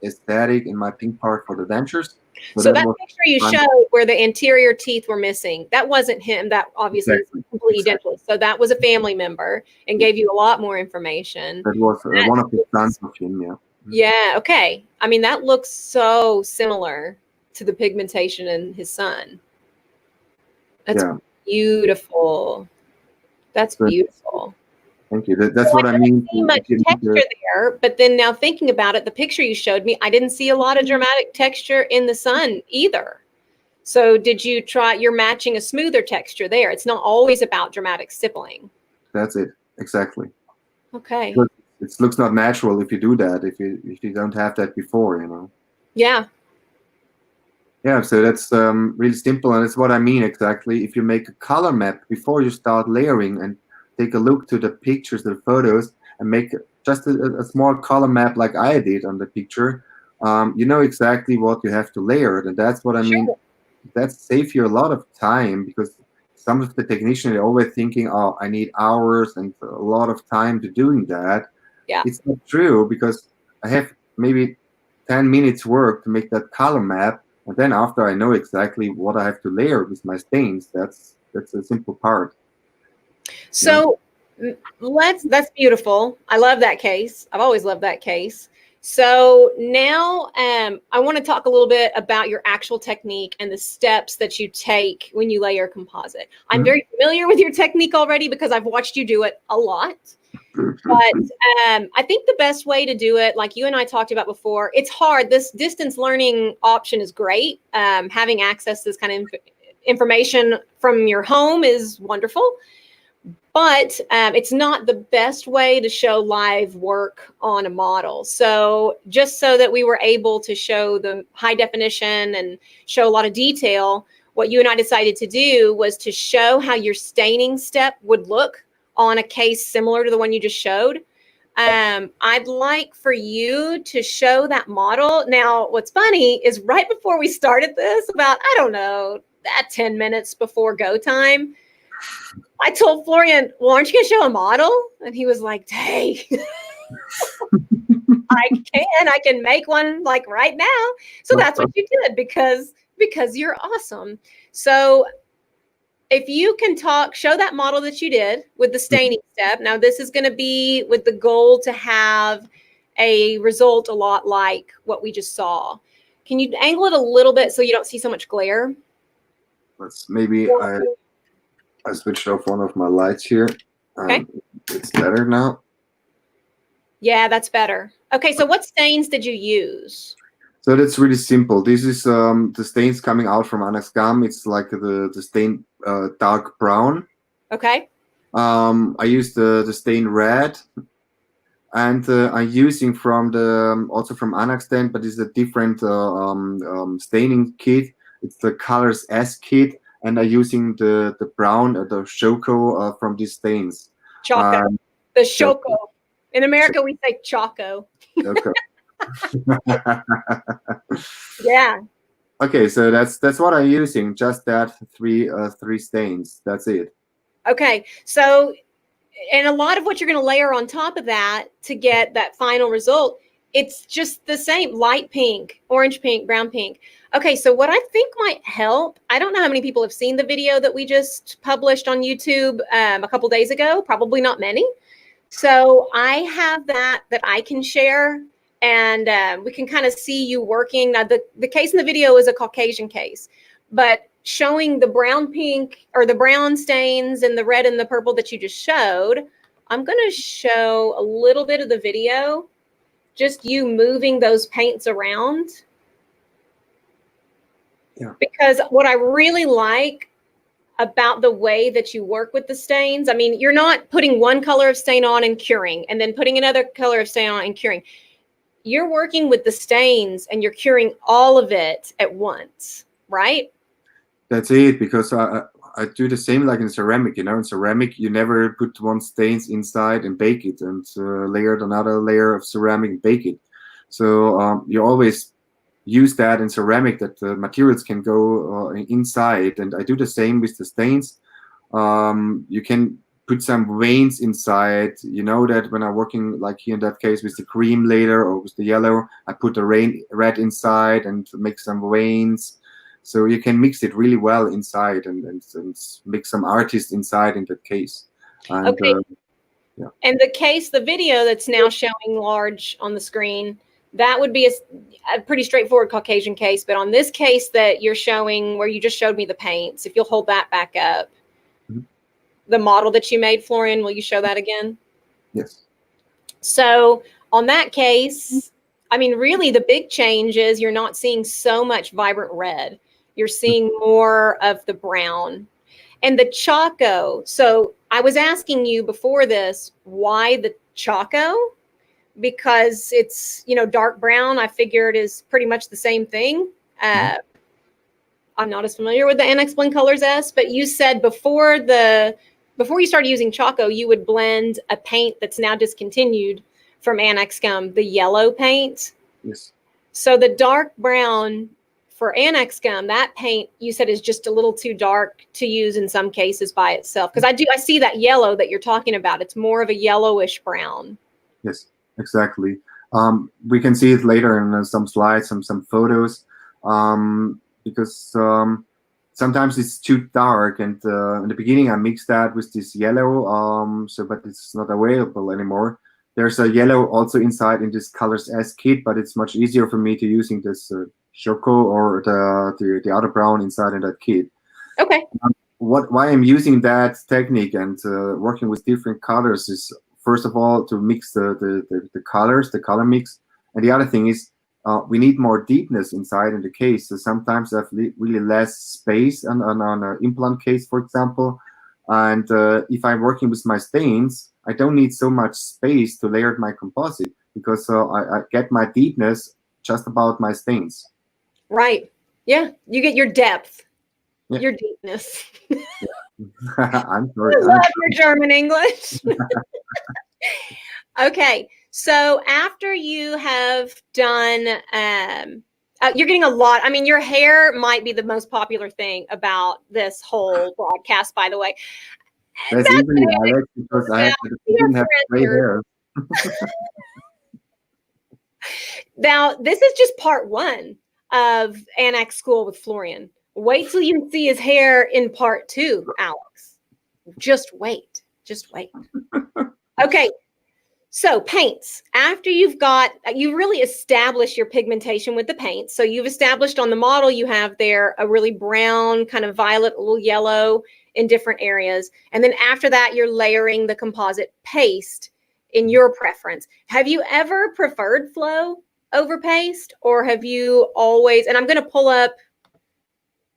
aesthetic in my pink part for the dentures. So that picture you showed where the anterior teeth were missing, that wasn't him. That obviously is completely dental. So that was a family member and gave you a lot more information. That was one of the sons of him, yeah. Yeah, okay. I mean, that looks so similar to the pigmentation in his son. That's beautiful. That's beautiful. Thank you. That's what I mean. See much texture there, but then now thinking about it, the picture you showed me, I didn't see a lot of dramatic texture in the sun either. So did you try? You're matching a smoother texture there. It's not always about dramatic stippling. That's it. Exactly. Okay. It looks not natural if you do that. If you don't have that before, you know. Yeah. Yeah, so that's really simple, and it's what I mean exactly. If you make a color map before you start layering and take a look to the pictures, the photos, and make just a small color map like I did on the picture, you know exactly what you have to layer, and that's what I mean. That saves you a lot of time, because some of the technicians are always thinking, oh, I need hours and a lot of time to doing that. Yeah. It's not true, because I have maybe 10 minutes work to make that color map. And then after I know exactly what I have to layer with my stains, that's a simple part. So that's beautiful. I love that case. I've always loved that case. So now I want to talk a little bit about your actual technique and the steps that you take when you layer composite. I'm very familiar with your technique already because I've watched you do it a lot. But I think the best way to do it, like you and I talked about before, it's hard. This distance learning option is great. Having access to this kind of information from your home is wonderful. But it's not the best way to show live work on a model. So just so that we were able to show the high definition and show a lot of detail, what you and I decided to do was to show how your staining step would look on a case similar to the one you just showed. I'd like for you to show that model. Now, what's funny is right before we started this, about, I don't know, that 10 minutes before go time, I told Florian, well, aren't you going to show a model? And he was like, hey, I can make one like right now. So that's what you did because you're awesome. So if you can show that model that you did with the staining step. Now this is going to be with the goal to have a result a lot like what we just saw. Can you angle it a little bit so you don't see so much glare? Let's maybe I switched off one of my lights here. Okay. It's better now. Yeah, that's better. Okay, so what stains did you use? So that's really simple. This is the stains coming out from Annax Gum. It's like the stain dark brown. Okay. I use the stain red, and I'm using from the also from Annax then, but it's a different staining kit. It's the Colors S kit, and I'm using the brown, the Choco from these stains. Choco. The Choco. In America, we say Choco. Okay. Yeah. Okay, so that's what I'm using. Just that three stains. That's it. Okay, so and a lot of what you're going to layer on top of that to get that final result, it's just the same: light pink, orange pink, brown pink. Okay, so what I think might help, I don't know how many people have seen the video that we just published on YouTube a couple days ago. Probably not many. So I have that I can share, and we can kind of see you working. Now, the case in the video is a Caucasian case, but showing the brown pink or the brown stains and the red and the purple that you just showed, I'm going to show a little bit of the video, just you moving those paints around. Yeah. Because what I really like about the way that you work with the stains, I mean, you're not putting one color of stain on and curing and then putting another color of stain on and curing. You're working with the stains and you're curing all of it at once, right? That's it, because I do the same like in ceramic. In ceramic, you never put one stains inside and bake it, and layered another layer of ceramic and bake it. So you always use that in ceramic, that the materials can go inside, and I do the same with the stains. You can put some veins inside. You know that when I'm working, like here in that case, with the cream later or with the yellow, I put the red inside and make some veins. So you can mix it really well inside and make some artist inside in that case. And, okay. Yeah. And the video that's now showing large on the screen, that would be a pretty straightforward Caucasian case. But on this case that you're showing, where you just showed me the paints, if you'll hold that back up, the model that you made, Florian, will you show that again? Yes. So on that case, I mean, really the big change is you're not seeing so much vibrant red. You're seeing more of the brown and the Choco. So I was asking you before this, why the Choco? Because it's, you know, dark brown. I figured is pretty much the same thing. I'm not as familiar with the Annax Blend Colors S, but you said before you started using Choco, you would blend a paint that's now discontinued from Annax Gum, the yellow paint. Yes. So the dark brown for Annax Gum, that paint you said is just a little too dark to use in some cases by itself. Because I see that yellow that you're talking about. It's more of a yellowish brown. Yes, exactly. We can see it later in some slides, some photos, because sometimes it's too dark, and in the beginning I mixed that with this yellow, but it's not available anymore. There's a yellow also inside in this Colors S kit, but it's much easier for me to using this Choco or the other brown inside in that kit. Okay. Why I'm using that technique and working with different colors is, first of all, to mix the colors, the color mix, and the other thing is we need more deepness inside in the case. So sometimes I have really less space on an implant case, for example, and if I'm working with my stains, I don't need so much space to layer my composite, because I get my deepness just about my stains. Right. Yeah. You get your depth, Yeah. your deepness. I'm sorry. I love your German English. Okay. So after you have done, you're getting a lot. I mean, your hair might be the most popular thing about this whole broadcast, by the way. That's easily, Alex, because I didn't have gray hair. Now, this is just part one of anaxSKOOL with Florian. Wait till you see his hair in part two, Alex. Just wait. Just wait. Okay. So paints, after you really establish your pigmentation with the paint. So you've established on the model, you have there a really brown, kind of violet, a little yellow in different areas. And then after that, you're layering the composite paste in your preference. Have you ever preferred flow over paste, or have you always, and I'm going to pull up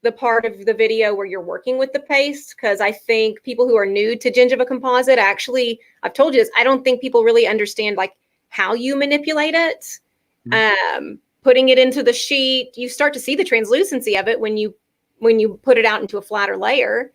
the part of the video where you're working with the paste, because I think people who are new to Gingiva composite, actually, I've told you this, I don't think people really understand like how you manipulate it. Putting it into the sheet, you start to see the translucency of it when you put it out into a flatter layer.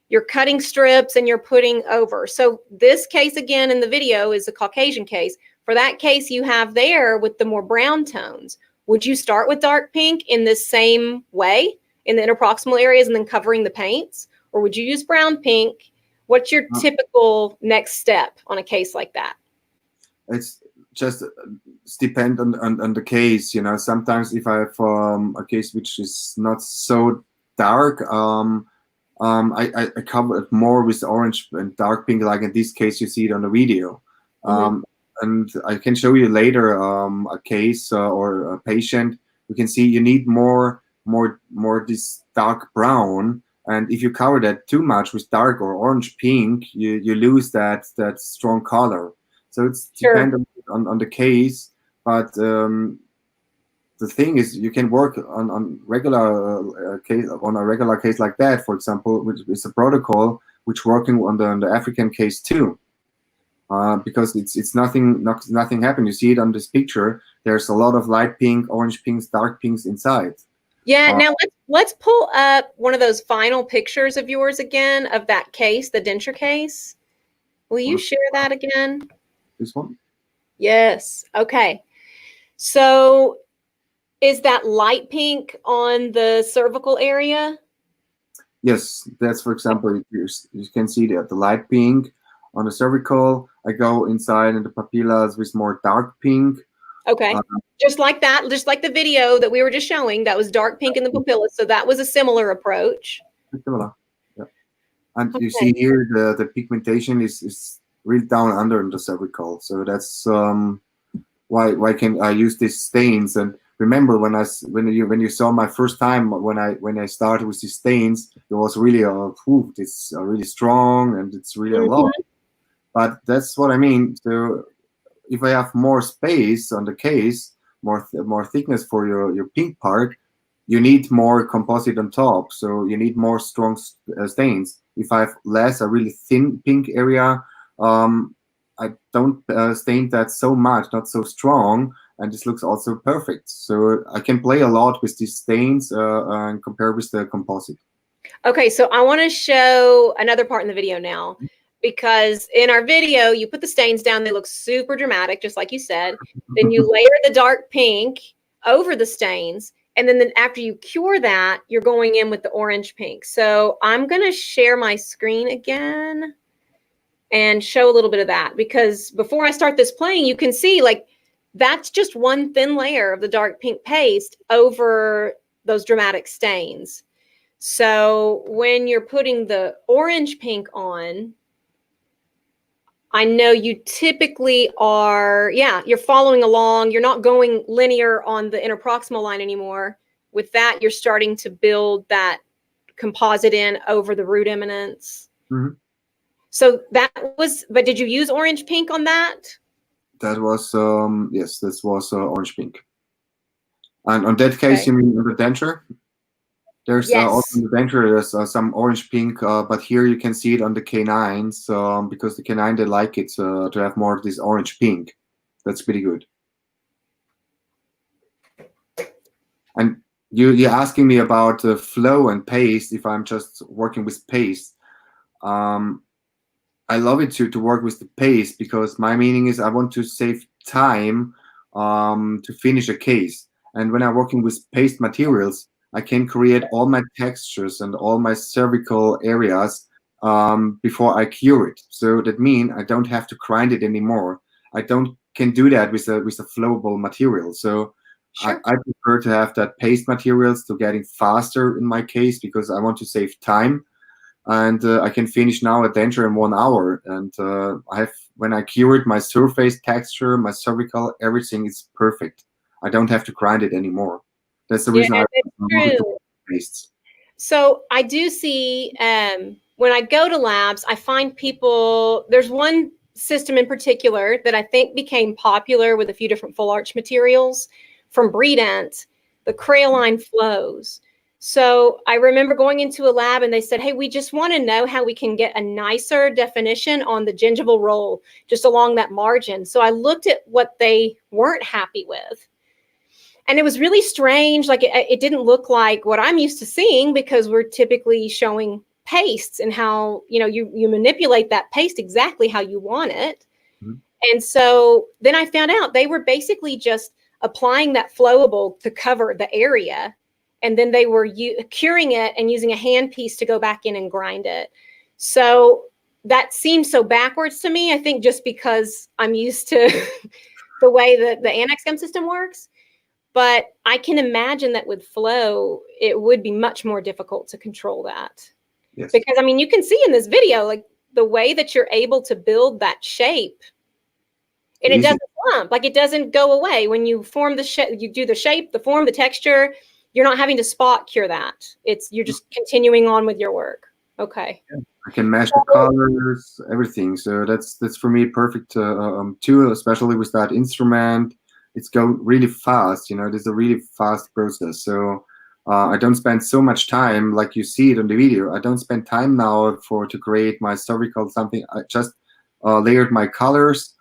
You're cutting strips and you're putting over. So this case again in the video is a Caucasian case. For that case you have there with the more brown tones, would you start with dark pink in this same way in the interproximal areas and then covering the paints? Or would you use brown pink? What's your typical next step on a case like that? It's just depend on the case, you know. Sometimes if I have a case which is not so dark, I cover it more with orange and dark pink, like in this case you see it on the video. And I can show you later a case or a patient. You can see you need more this dark brown, and if you cover that too much with dark or orange pink, you lose that strong color. So it's dependent on the case, but the thing is you can work on regular case, on a regular case like that, for example, which is a protocol which working on the African case too. Because it's nothing happened. You see it on this picture. There's a lot of light pink, orange pinks, dark pinks inside. Yeah. Now let's pull up one of those final pictures of yours again of that case, the denture case. Will you share that again? This one. Yes. Okay. So is that light pink on the cervical area? Yes, that's, for example, you can see the light pink on the cervical. I go inside in the papillas with more dark pink. Okay, just like that, just like the video that we were just showing, that was dark pink in the papilla. So that was a similar approach. Similar, yeah. And you see here the pigmentation is really down under in the cervical. So that's why can I use these stains? And remember when you saw my first time when I started with these stains, it was really it's really strong and it's really a lot. But that's what I mean. So if I have more space on the case, more thickness for your pink part, you need more composite on top. So you need more strong stains. If I have less, a really thin pink area, I don't stain that so much, not so strong, and this looks also perfect. So I can play a lot with these stains and compare with the composite. Okay, so I want to show another part in the video now. Because in our video, you put the stains down, they look super dramatic, just like you said. Then you layer the dark pink over the stains. And then after you cure that, you're going in with the orange pink. So I'm going to share my screen again and show a little bit of that. Because before I start this playing, you can see like that's just one thin layer of the dark pink paste over those dramatic stains. So when you're putting the orange pink on, I know you typically are, you're following along. You're not going linear on the interproximal line anymore. With that, you're starting to build that composite in over the root eminence. So that was, but did you use orange pink on that? That was, yes, this was orange pink. And on that case, you mean the denture? There's also in the denture, there's some orange pink, but here you can see it on the canines, because the canine, they like it to have more of this orange pink. That's pretty good. And you're asking me about flow and paste, if I'm just working with paste. I love it to work with the paste, because my meaning is I want to save time to finish a case. And when I'm working with paste materials, I can create all my textures and all my cervical areas before I cure it. So that means I don't have to grind it anymore. I can do that with a flowable material. So I prefer to have that paste materials to getting faster in my case, because I want to save time. And I can finish now a denture in 1 hour. And when I cured my surface texture, my cervical, everything is perfect. I don't have to grind it anymore. That's the Yeah, reason I that's wanted to true. pastes. So I do see when I go to labs, I find people, there's one system in particular that I think became popular with a few different full arch materials from Bredent, the Crayoline Flows. So I remember going into a lab and they said, hey, we just want to know how we can get a nicer definition on the gingival roll just along that margin. So I looked at what they weren't happy with. And it was really strange. Like it didn't look like what I'm used to seeing, because we're typically showing pastes and how, you manipulate that paste exactly how you want it. Mm-hmm. And so then I found out they were basically just applying that flowable to cover the area. And then they were curing it and using a hand piece to go back in and grind it. So that seems so backwards to me. I think just because I'm used to the way that the Annax Gum system works. But I can imagine that with flow, it would be much more difficult to control that. Yes. Because, I mean, you can see in this video, like the way that you're able to build that shape, and it doesn't lump, like it doesn't go away. When you form the shape, you do the shape, the form, the texture, you're not having to spot cure that. You're just continuing on with your work. Okay. Yeah. I can match the colors, everything. So that's for me perfect tool, especially with that instrument. It's going really fast, it is a really fast process. So I don't spend so much time like you see it on the video. I don't spend time now to create my cervical something. I just layered my colors,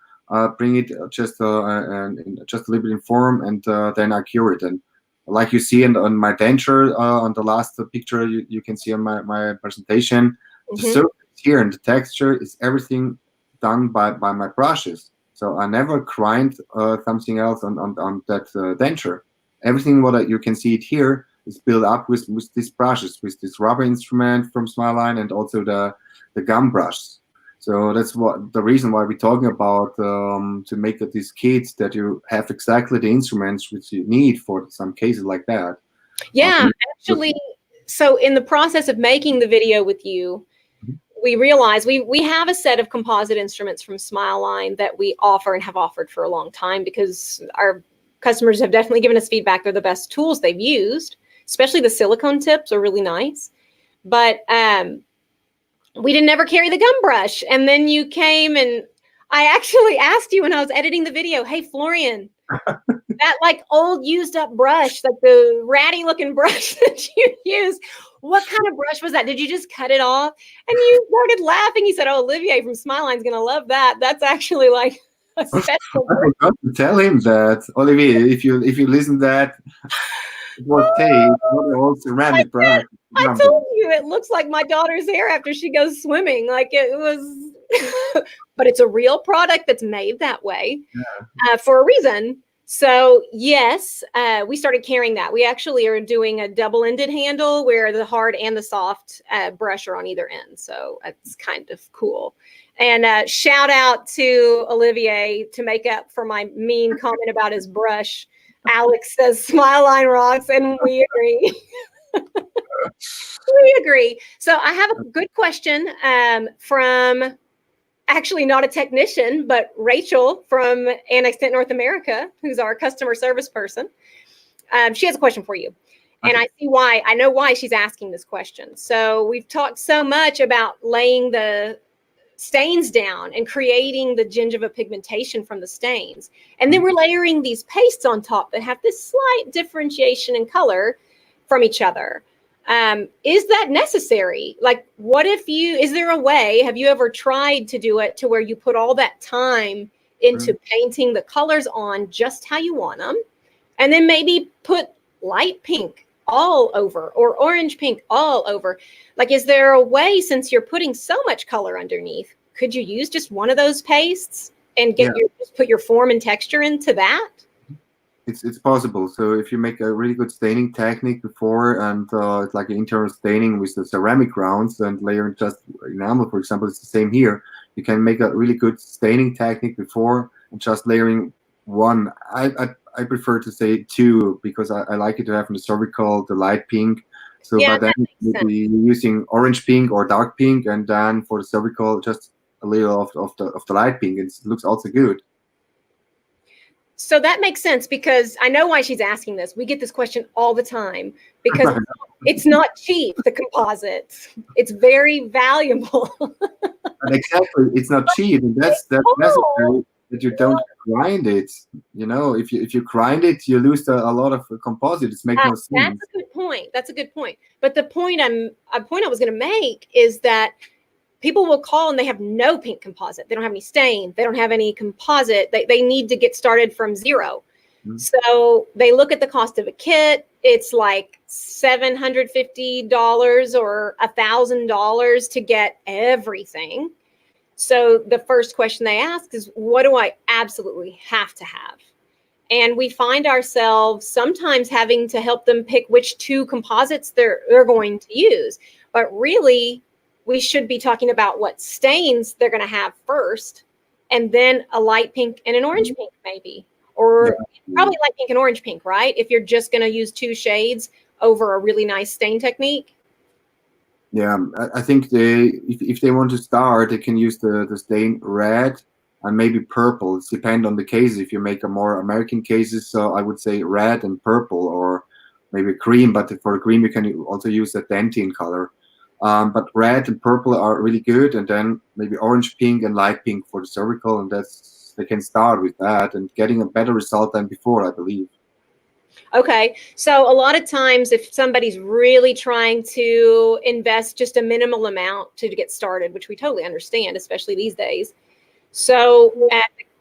bring it just a little bit in form, and then I cure it. And like you see on my denture, on the last picture you can see on my presentation, the surface here and the texture is everything done by my brushes. So I never grind something else on that denture. Everything what you can see it here is built up with these brushes, with this rubber instrument from Smileline, and also the gum brush. So that's the reason why we're talking about to make these kits, that you have exactly the instruments which you need for some cases like that. Yeah, actually, so in the process of making the video with you, we realized we have a set of composite instruments from Smileline that we offer and have offered for a long time, because our customers have definitely given us feedback. They're the best tools they've used, especially the silicone tips are really nice. But we didn't ever carry the gum brush. And then you came, and I actually asked you when I was editing the video, hey, Florian, that like old used up brush, like the ratty looking brush that you use, what kind of brush was that? Did you just cut it off? And you started laughing. You said, oh, Olivier from Smileline's going to love that. That's actually like a special brush. I forgot to tell him that, Olivier, if you listen to that, it was not an old ceramic brush. I told you, it looks like my daughter's hair after she goes swimming. Like it was, but it's a real product that's made that way for a reason. So yes, we started carrying that. We actually are doing a double-ended handle where the hard and the soft brush are on either end. So it's kind of cool. And shout out to Olivier to make up for my mean comment about his brush. Alex says Smileline rocks, and we agree. We agree. So I have a good question from actually not a technician, but Rachel from Annax North America, who's our customer service person. She has a question for you. And I know why she's asking this question. So we've talked so much about laying the stains down and creating the gingiva pigmentation from the stains. And then we're layering these pastes on top that have this slight differentiation in color from each other. Is that necessary? Like, what if is there a way, have you ever tried to do it to where you put all that time into painting the colors on just how you want them, and then maybe put light pink all over or orange pink all over? Like, is there a way, since you're putting so much color underneath, could you use just one of those pastes and just put your form and texture into that? It's possible. So if you make a really good staining technique before, and it's like an internal staining with the ceramic rounds and layering just enamel, for example, it's the same here. You can make a really good staining technique before and just layering one. I prefer to say two, because I like it to have in the cervical the light pink. So but then maybe using orange pink or dark pink, and then for the cervical just a little of the light pink. It looks also good. So that makes sense, because I know why she's asking this. We get this question all the time because it's not cheap, the composite. It's very valuable. And exactly, it's not cheap, and that's necessary that you don't grind it. You know, if you grind it, you lose a lot of composite. It makes no sense. That's a good point. That's a good point. But the point I was going to make is that people will call and they have no pink composite. They don't have any stain. They don't have any composite. They need to get started from zero. Mm-hmm. So they look at the cost of a kit. It's like $750 or $1,000 to get everything. So the first question they ask is, what do I absolutely have to have? And we find ourselves sometimes having to help them pick which two composites they're going to use. But really, we should be talking about what stains they're going to have first, and then a light pink and an orange pink, maybe, or probably light pink and orange pink, right? If you're just going to use two shades over a really nice stain technique. Yeah, I think if they want to start, they can use the stain red and maybe purple. It depends on the cases. If you make a more American cases, so I would say red and purple, or maybe green. But for green, you can also use a dentine color. But red and purple are really good, and then maybe orange pink and light pink for the cervical, and they can start with that and getting a better result than before, I believe. Okay, so a lot of times if somebody's really trying to invest just a minimal amount to get started, which we totally understand, especially these days. So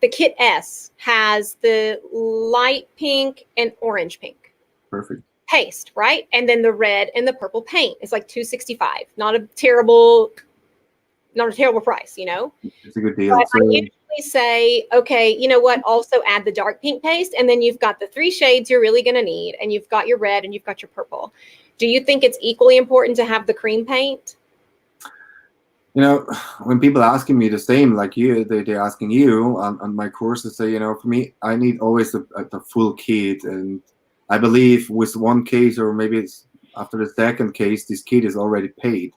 the kit S has the light pink and orange pink. Perfect. Paste, right? And then the red and the purple paint is like $265. Not a terrible price, you know. It's a good deal. But I usually say, okay, you know what? Also add the dark pink paste, and then you've got the three shades you're really going to need, and you've got your red and you've got your purple. Do you think it's equally important to have the cream paint? You know, when people asking me the same, like you, they're asking you on my courses, say, you know, for me, I need always the full kit, and I believe with one case, or maybe it's after the second case, this kit is already paid.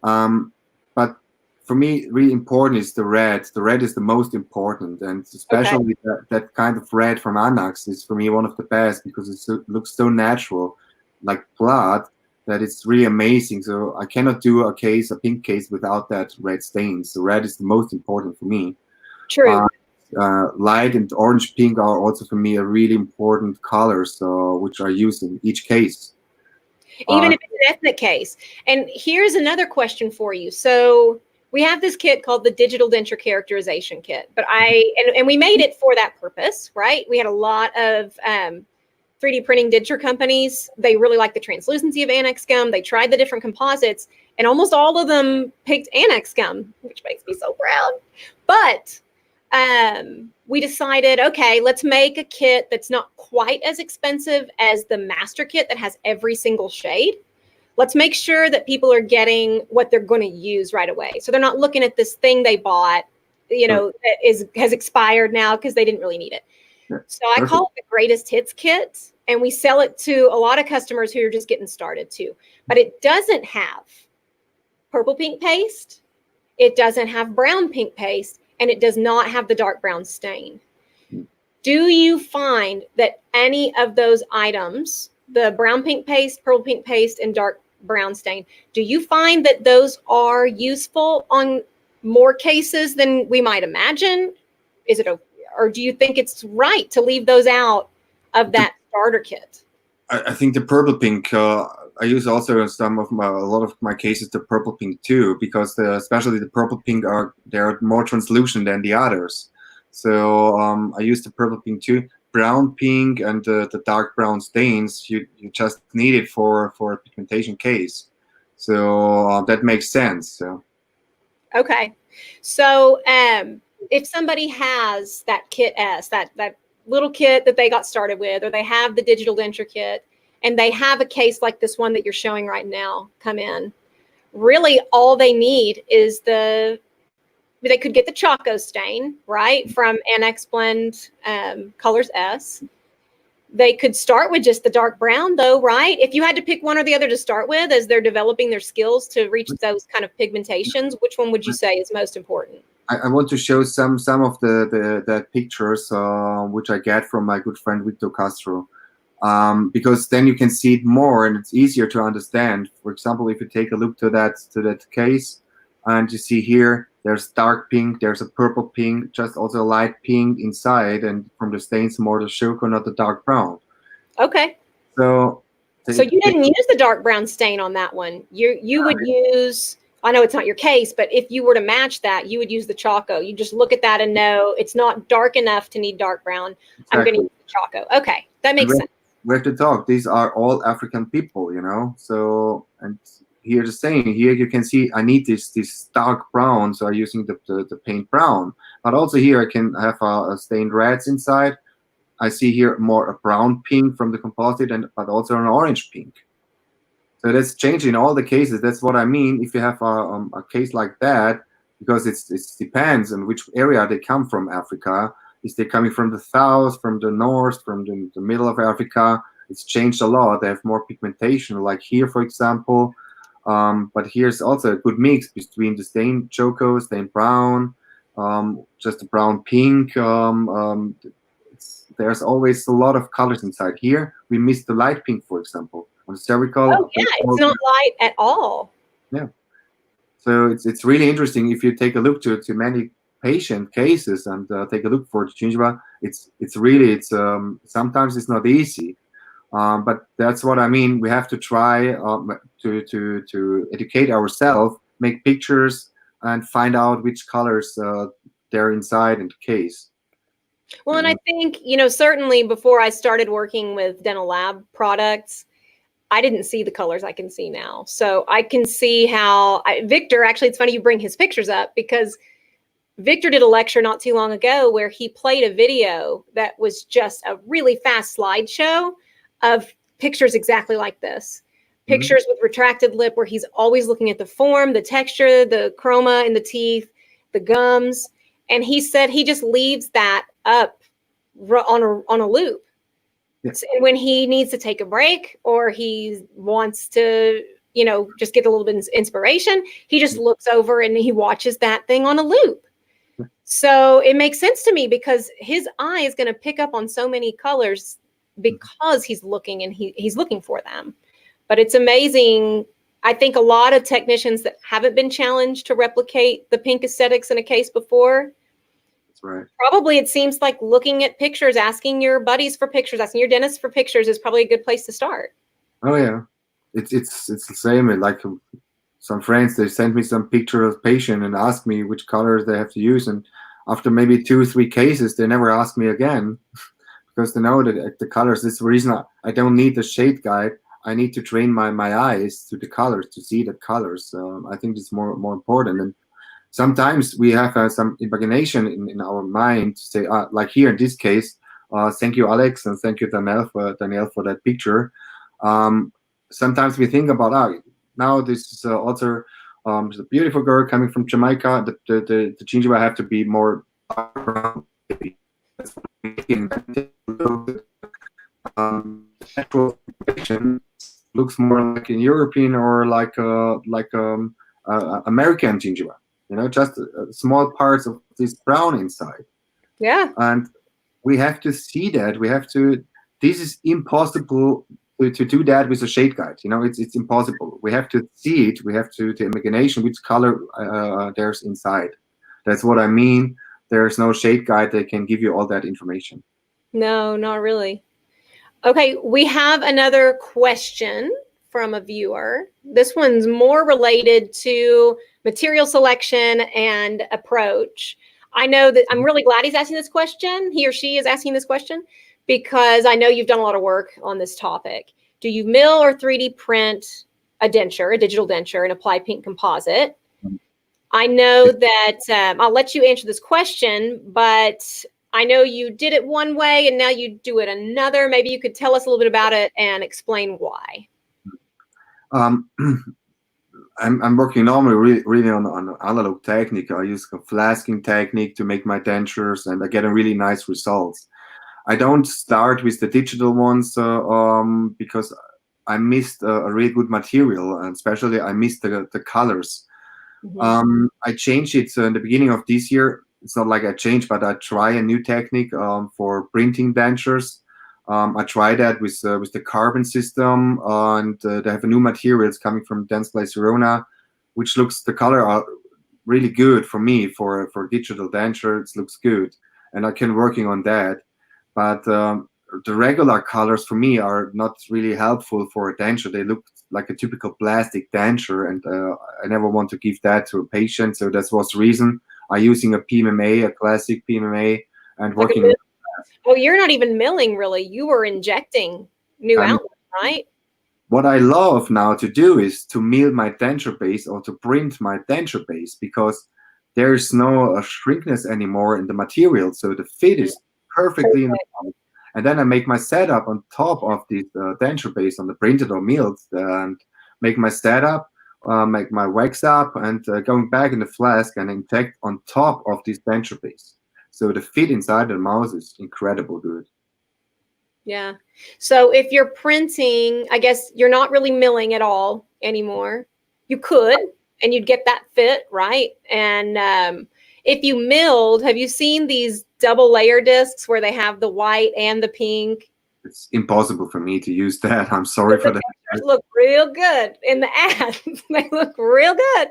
But for me, really important is the red. The red is the most important, and especially that kind of red from Annax is for me one of the best, because it looks so natural, like blood, that it's really amazing. So I cannot do a pink case without that red stain. So red is the most important for me. True. Light and orange pink are also for me a really important colors, which are used in each case. Even if it's an ethnic case. And here's another question for you. So we have this kit called the Digital Denture Characterization Kit, but and we made it for that purpose, right? We had a lot of 3D printing denture companies. They really like the translucency of Annax Gum. They tried the different composites, and almost all of them picked Annax Gum, which makes me so proud. But we decided, okay, let's make a kit that's not quite as expensive as the master kit that has every single shade. Let's make sure that people are getting what they're going to use right away. So they're not looking at this thing they bought, you know, that has expired now because they didn't really need it. So I call it the greatest hits kit, and we sell it to a lot of customers who are just getting started too. But it doesn't have purple pink paste. It doesn't have brown pink paste, and it does not have the dark brown stain. Do you find that any of those items, the brown pink paste, purple pink paste, and dark brown stain, do you find that those are useful on more cases than we might imagine? Is it or do you think it's right to leave those out of that starter kit? I think the purple pink, I use also in a lot of my cases the purple pink too, because especially the purple pink they're more translucent than the others. So I use the purple pink too. Brown pink and the dark brown stains, you just need it for a pigmentation case. So that makes sense. So. Okay, so if somebody has that kit S, that little kit that they got started with, or they have the digital denture kit, and they have a case like this one that you're showing right now come in, really all they need is they could get the Choco stain, right, from Annax Blend Colors S. They could start with just the dark brown though, right? If you had to pick one or the other to start with as they're developing their skills to reach those kind of pigmentations, which one would you say is most important? I want to show some of the pictures which I get from my good friend Victor Castro, because then you can see it more and it's easier to understand. For example, if you take a look to that case, and you see here there's dark pink, there's a purple pink, just also a light pink inside, and from the stains more the choco, not the dark brown. Okay. So you didn't use the dark brown stain on that one. You would use, I know it's not your case, but if you were to match that, you would use the Choco. You just look at that and know it's not dark enough to need dark brown. Exactly. I'm going to use the Choco. Okay, that makes sense. We have to talk. These are all African people, you know. So, and here the same. Here you can see I need this dark brown, so I'm using the paint brown. But also here I can have a stained reds inside. I see here more a brown pink from the composite, but also an orange pink. So that's changing in all the cases. That's what I mean. If you have a case like that, because it depends on which area they come from, Africa. Is they coming from the south, from the north, from the middle of Africa? It's changed a lot. They have more pigmentation, like here, for example. But here's also a good mix between the stained choco, stained brown, just a brown pink. There's always a lot of colors inside. Here, we missed the light pink, for example. On the cervical. Oh, yeah, it's not light at all. Yeah. So it's really interesting if you take a look to many patient cases and take a look for the gingiva. It's really sometimes it's not easy, but that's what I mean. We have to try to educate ourselves, make pictures, and find out which colors they're inside in the case. Well, and I think, certainly before I started working with dental lab products, I didn't see the colors I can see now. So I can see how Victor, actually, it's funny you bring his pictures up, because Victor did a lecture not too long ago where he played a video that was just a really fast slideshow of pictures exactly like this. Pictures with retracted lip where he's always looking at the form, the texture, the chroma in the teeth, the gums. And he said he just leaves that up on a loop. Yes. And when he needs to take a break or he wants to, just get a little bit of inspiration, he just looks over and he watches that thing on a loop. So it makes sense to me because his eye is going to pick up on so many colors because he's looking and he's looking for them. But it's amazing. I think a lot of technicians that haven't been challenged to replicate the pink aesthetics in a case before, right. Probably it seems like looking at pictures, asking your buddies for pictures, asking your dentist for pictures is probably a good place to start. Oh yeah, it's the same. Like some friends, they sent me some picture of patient and ask me which colors they have to use, and after maybe 2 or 3 cases, they never ask me again because they know that the colors. This is the reason I don't need the shade guide. I need to train my eyes to the colors to see the colors. I think it's more important. And sometimes we have some imagination in our mind to say, like here in this case, thank you, Alex, and thank you, Danielle, for that picture. Sometimes we think about, now this is also a beautiful girl coming from Jamaica. The gingiva have to be more natural looks more like a European or like American gingiva. Just small parts of this brown inside. Yeah. And we have to see that. This is impossible to do that with a shade guide. It's impossible. We have to see it. We have to imagination which color there's inside. That's what I mean. There's no shade guide that can give you all that information. No, not really. Okay, we have another question from a viewer. This one's more related to material selection and approach. I know that I'm really glad he's asking this question. He or she is asking this question because I know you've done a lot of work on this topic. Do you mill or 3D print a denture, a digital denture, and apply pink composite? I know that I'll let you answer this question, but I know you did it one way and now you do it another. Maybe you could tell us a little bit about it and explain why. I'm working normally really on analog technique. I use a flasking technique to make my dentures, and I get a really nice results. I don't start with the digital ones because I missed a really good material, and especially I missed the colors. I changed it. So in the beginning of this year, it's not like I changed, but I try a new technique for printing dentures. I tried that with the carbon system, and they have a new material. It's coming from Dentsply Sirona, which looks the color are really good for me for digital denture. It looks good, and I can working on that. But the regular colors for me are not really helpful for a denture. They look like a typical plastic denture, and I never want to give that to a patient. So that was the reason I'm using a PMMA, a classic PMMA, and Like working. oh, you're not even milling, really. You were injecting new And outlet, right? what I love now to do is to mill my denture base or to print my denture base, because there's no shrinkness anymore in the material, so the fit is perfectly in the mouth. And then I make my setup on top of this denture base on the printed or milled, and make my setup, make my wax up, and going back in the flask and inject on top of this denture base. So the fit inside the mouth is incredible good. Yeah. So if you're printing, I guess you're not really milling at all anymore. You could, and you'd get that fit, right? And if you milled, have you seen these double layer discs where they have the white and the pink? It's impossible for me to use that. I'm sorry But for the that. pictures look real good in the ads. They look real good,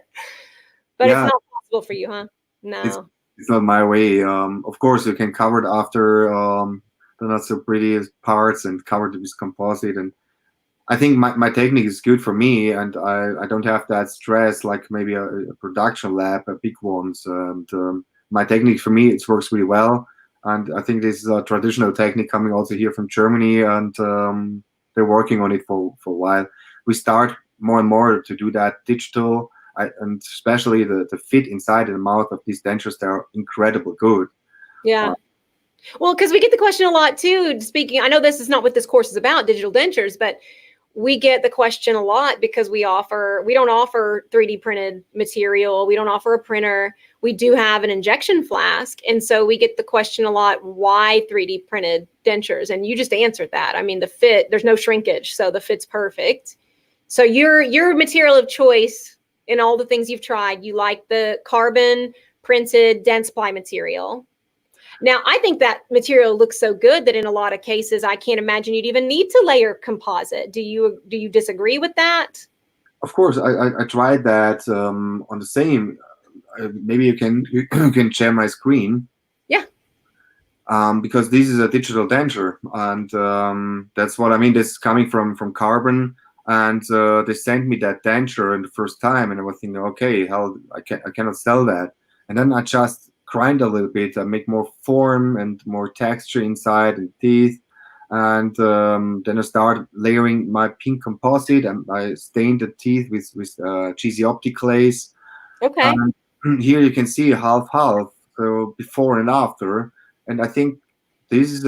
but it's Yeah, not possible for you, huh? it's No. it's not my way. Of course, you can cover it after the not so pretty parts and cover it with composite. And I think my technique is good for me, and I don't have that stress like maybe a production lab, a big ones. And my technique for me, it works really well. And I think this is a traditional technique coming also here from Germany, and they're working on it for a while. We start more and more to do that digital, and especially the fit inside the mouth of these dentures, they're incredible good. Yeah. Well, because we get the question a lot too. Speaking, I know this is not what this course is about, digital dentures, but we get the question a lot because we don't offer 3D printed material. We don't offer a printer. We do have an injection flask. And so we get the question a lot, why 3D printed dentures? And you just answered that. I mean, the fit, there's no shrinkage, so the fit's perfect. So your material of choice in all the things you've tried, you like the carbon printed Dentsply material. Now, I think that material looks so good that in a lot of cases, I can't imagine you'd even need to layer composite. Do you disagree with that? Of course, I tried that on the same. Maybe you can share my screen. Yeah. Because this is a digital denture, and that's what I mean. This is coming from carbon, and they sent me that denture in the first time, and I was thinking, okay, how I cannot sell that. And then I just grind a little bit, I make more form and more texture inside and teeth, and then I start layering my pink composite, and I stain the teeth with cheesy optic glaze. Okay. Here you can see half, so before and after. And I think this is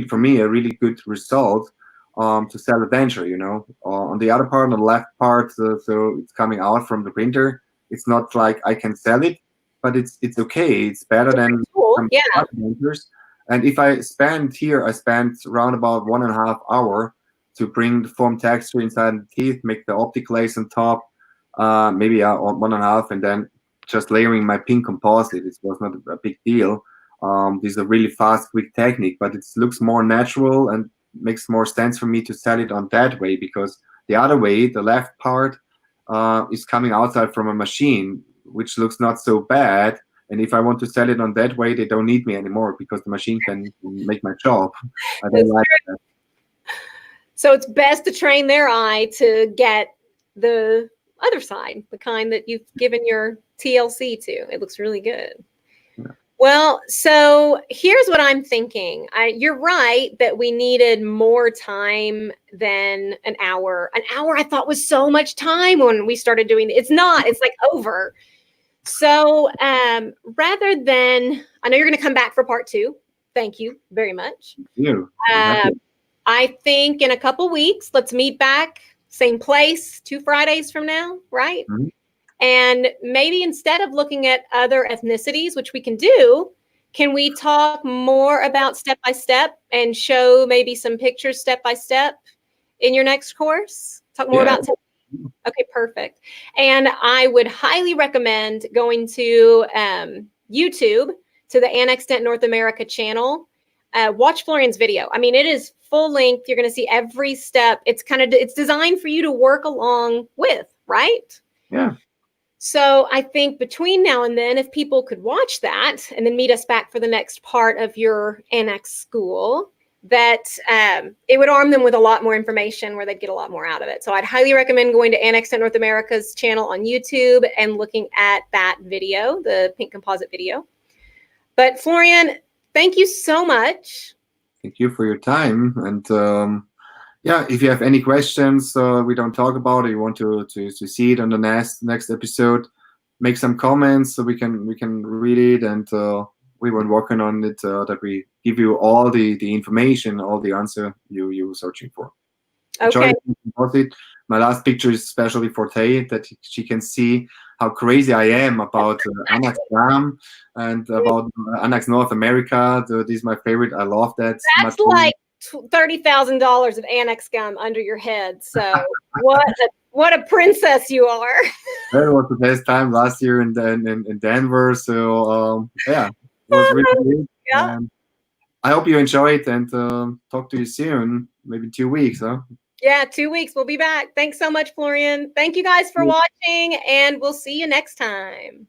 for me a really good result to sell a denture. On the other part, on the left part, so it's coming out from the printer. It's not like I can sell it, but it's okay. It's better than Cool. some Yeah. other dentures. And if I spend around about 1.5 hours to bring the form texture inside the teeth, make the optic glaze on top, maybe 1.5, and then just layering my pink composite. It was not a big deal. This is a really fast, quick technique, but it looks more natural and makes more sense for me to sell it on that way, because the other way, the left part, is coming outside from a machine, which looks not so bad. And if I want to sell it on that way, they don't need me anymore because the machine can make my job. I don't like that. So it's best to train their eye to get the other side, the kind that you've given your TLC to. It looks really good. Yeah. Well, so here's what I'm thinking. You're right that we needed more time than an hour. An hour I thought was so much time when we started doing it. It's not. It's like over. So rather than, I know you're going to come back for part 2. Thank you very much. Thank you. I'm happy. I think in a couple weeks, let's meet back, same place, 2 Fridays from now, right? Mhm. And maybe instead of looking at other ethnicities, which we can do, can we talk more about step by step and show maybe some pictures step by step in your next course? Talk more Yeah. about technique? Okay, perfect. And I would highly recommend going to YouTube to the Annax Dent North America channel. Watch Florian's video. I mean, it is full length. You're going to see every step. It's designed for you to work along with, right? Yeah. So I think between now and then, if people could watch that and then meet us back for the next part of your anaxSKOOL, that it would arm them with a lot more information where they'd get a lot more out of it. So I'd highly recommend going to Annax Dent North America's channel on YouTube and looking at that video, the pink composite video. But Florian, thank you so much. Thank you for your time. And yeah, if you have any questions we don't talk about, or you want to see it on the next episode, make some comments so we can read it, and we were working on it that we give you all the information, all the answer you were searching for. Okay. Enjoy my last picture is especially for Tay, that she can see how crazy I am about Annax Gum and about Annax North America. This is my favorite. I love that. That's like $30,000 of Annax Gum under your head. So what a princess you are. That was the best time last year in Denver. So yeah, it was really good. Yeah. I hope you enjoy it, and talk to you soon, maybe 2 weeks, huh? Yeah, 2 weeks. We'll be back. Thanks so much, Florian. Thank you guys for watching, and we'll see you next time.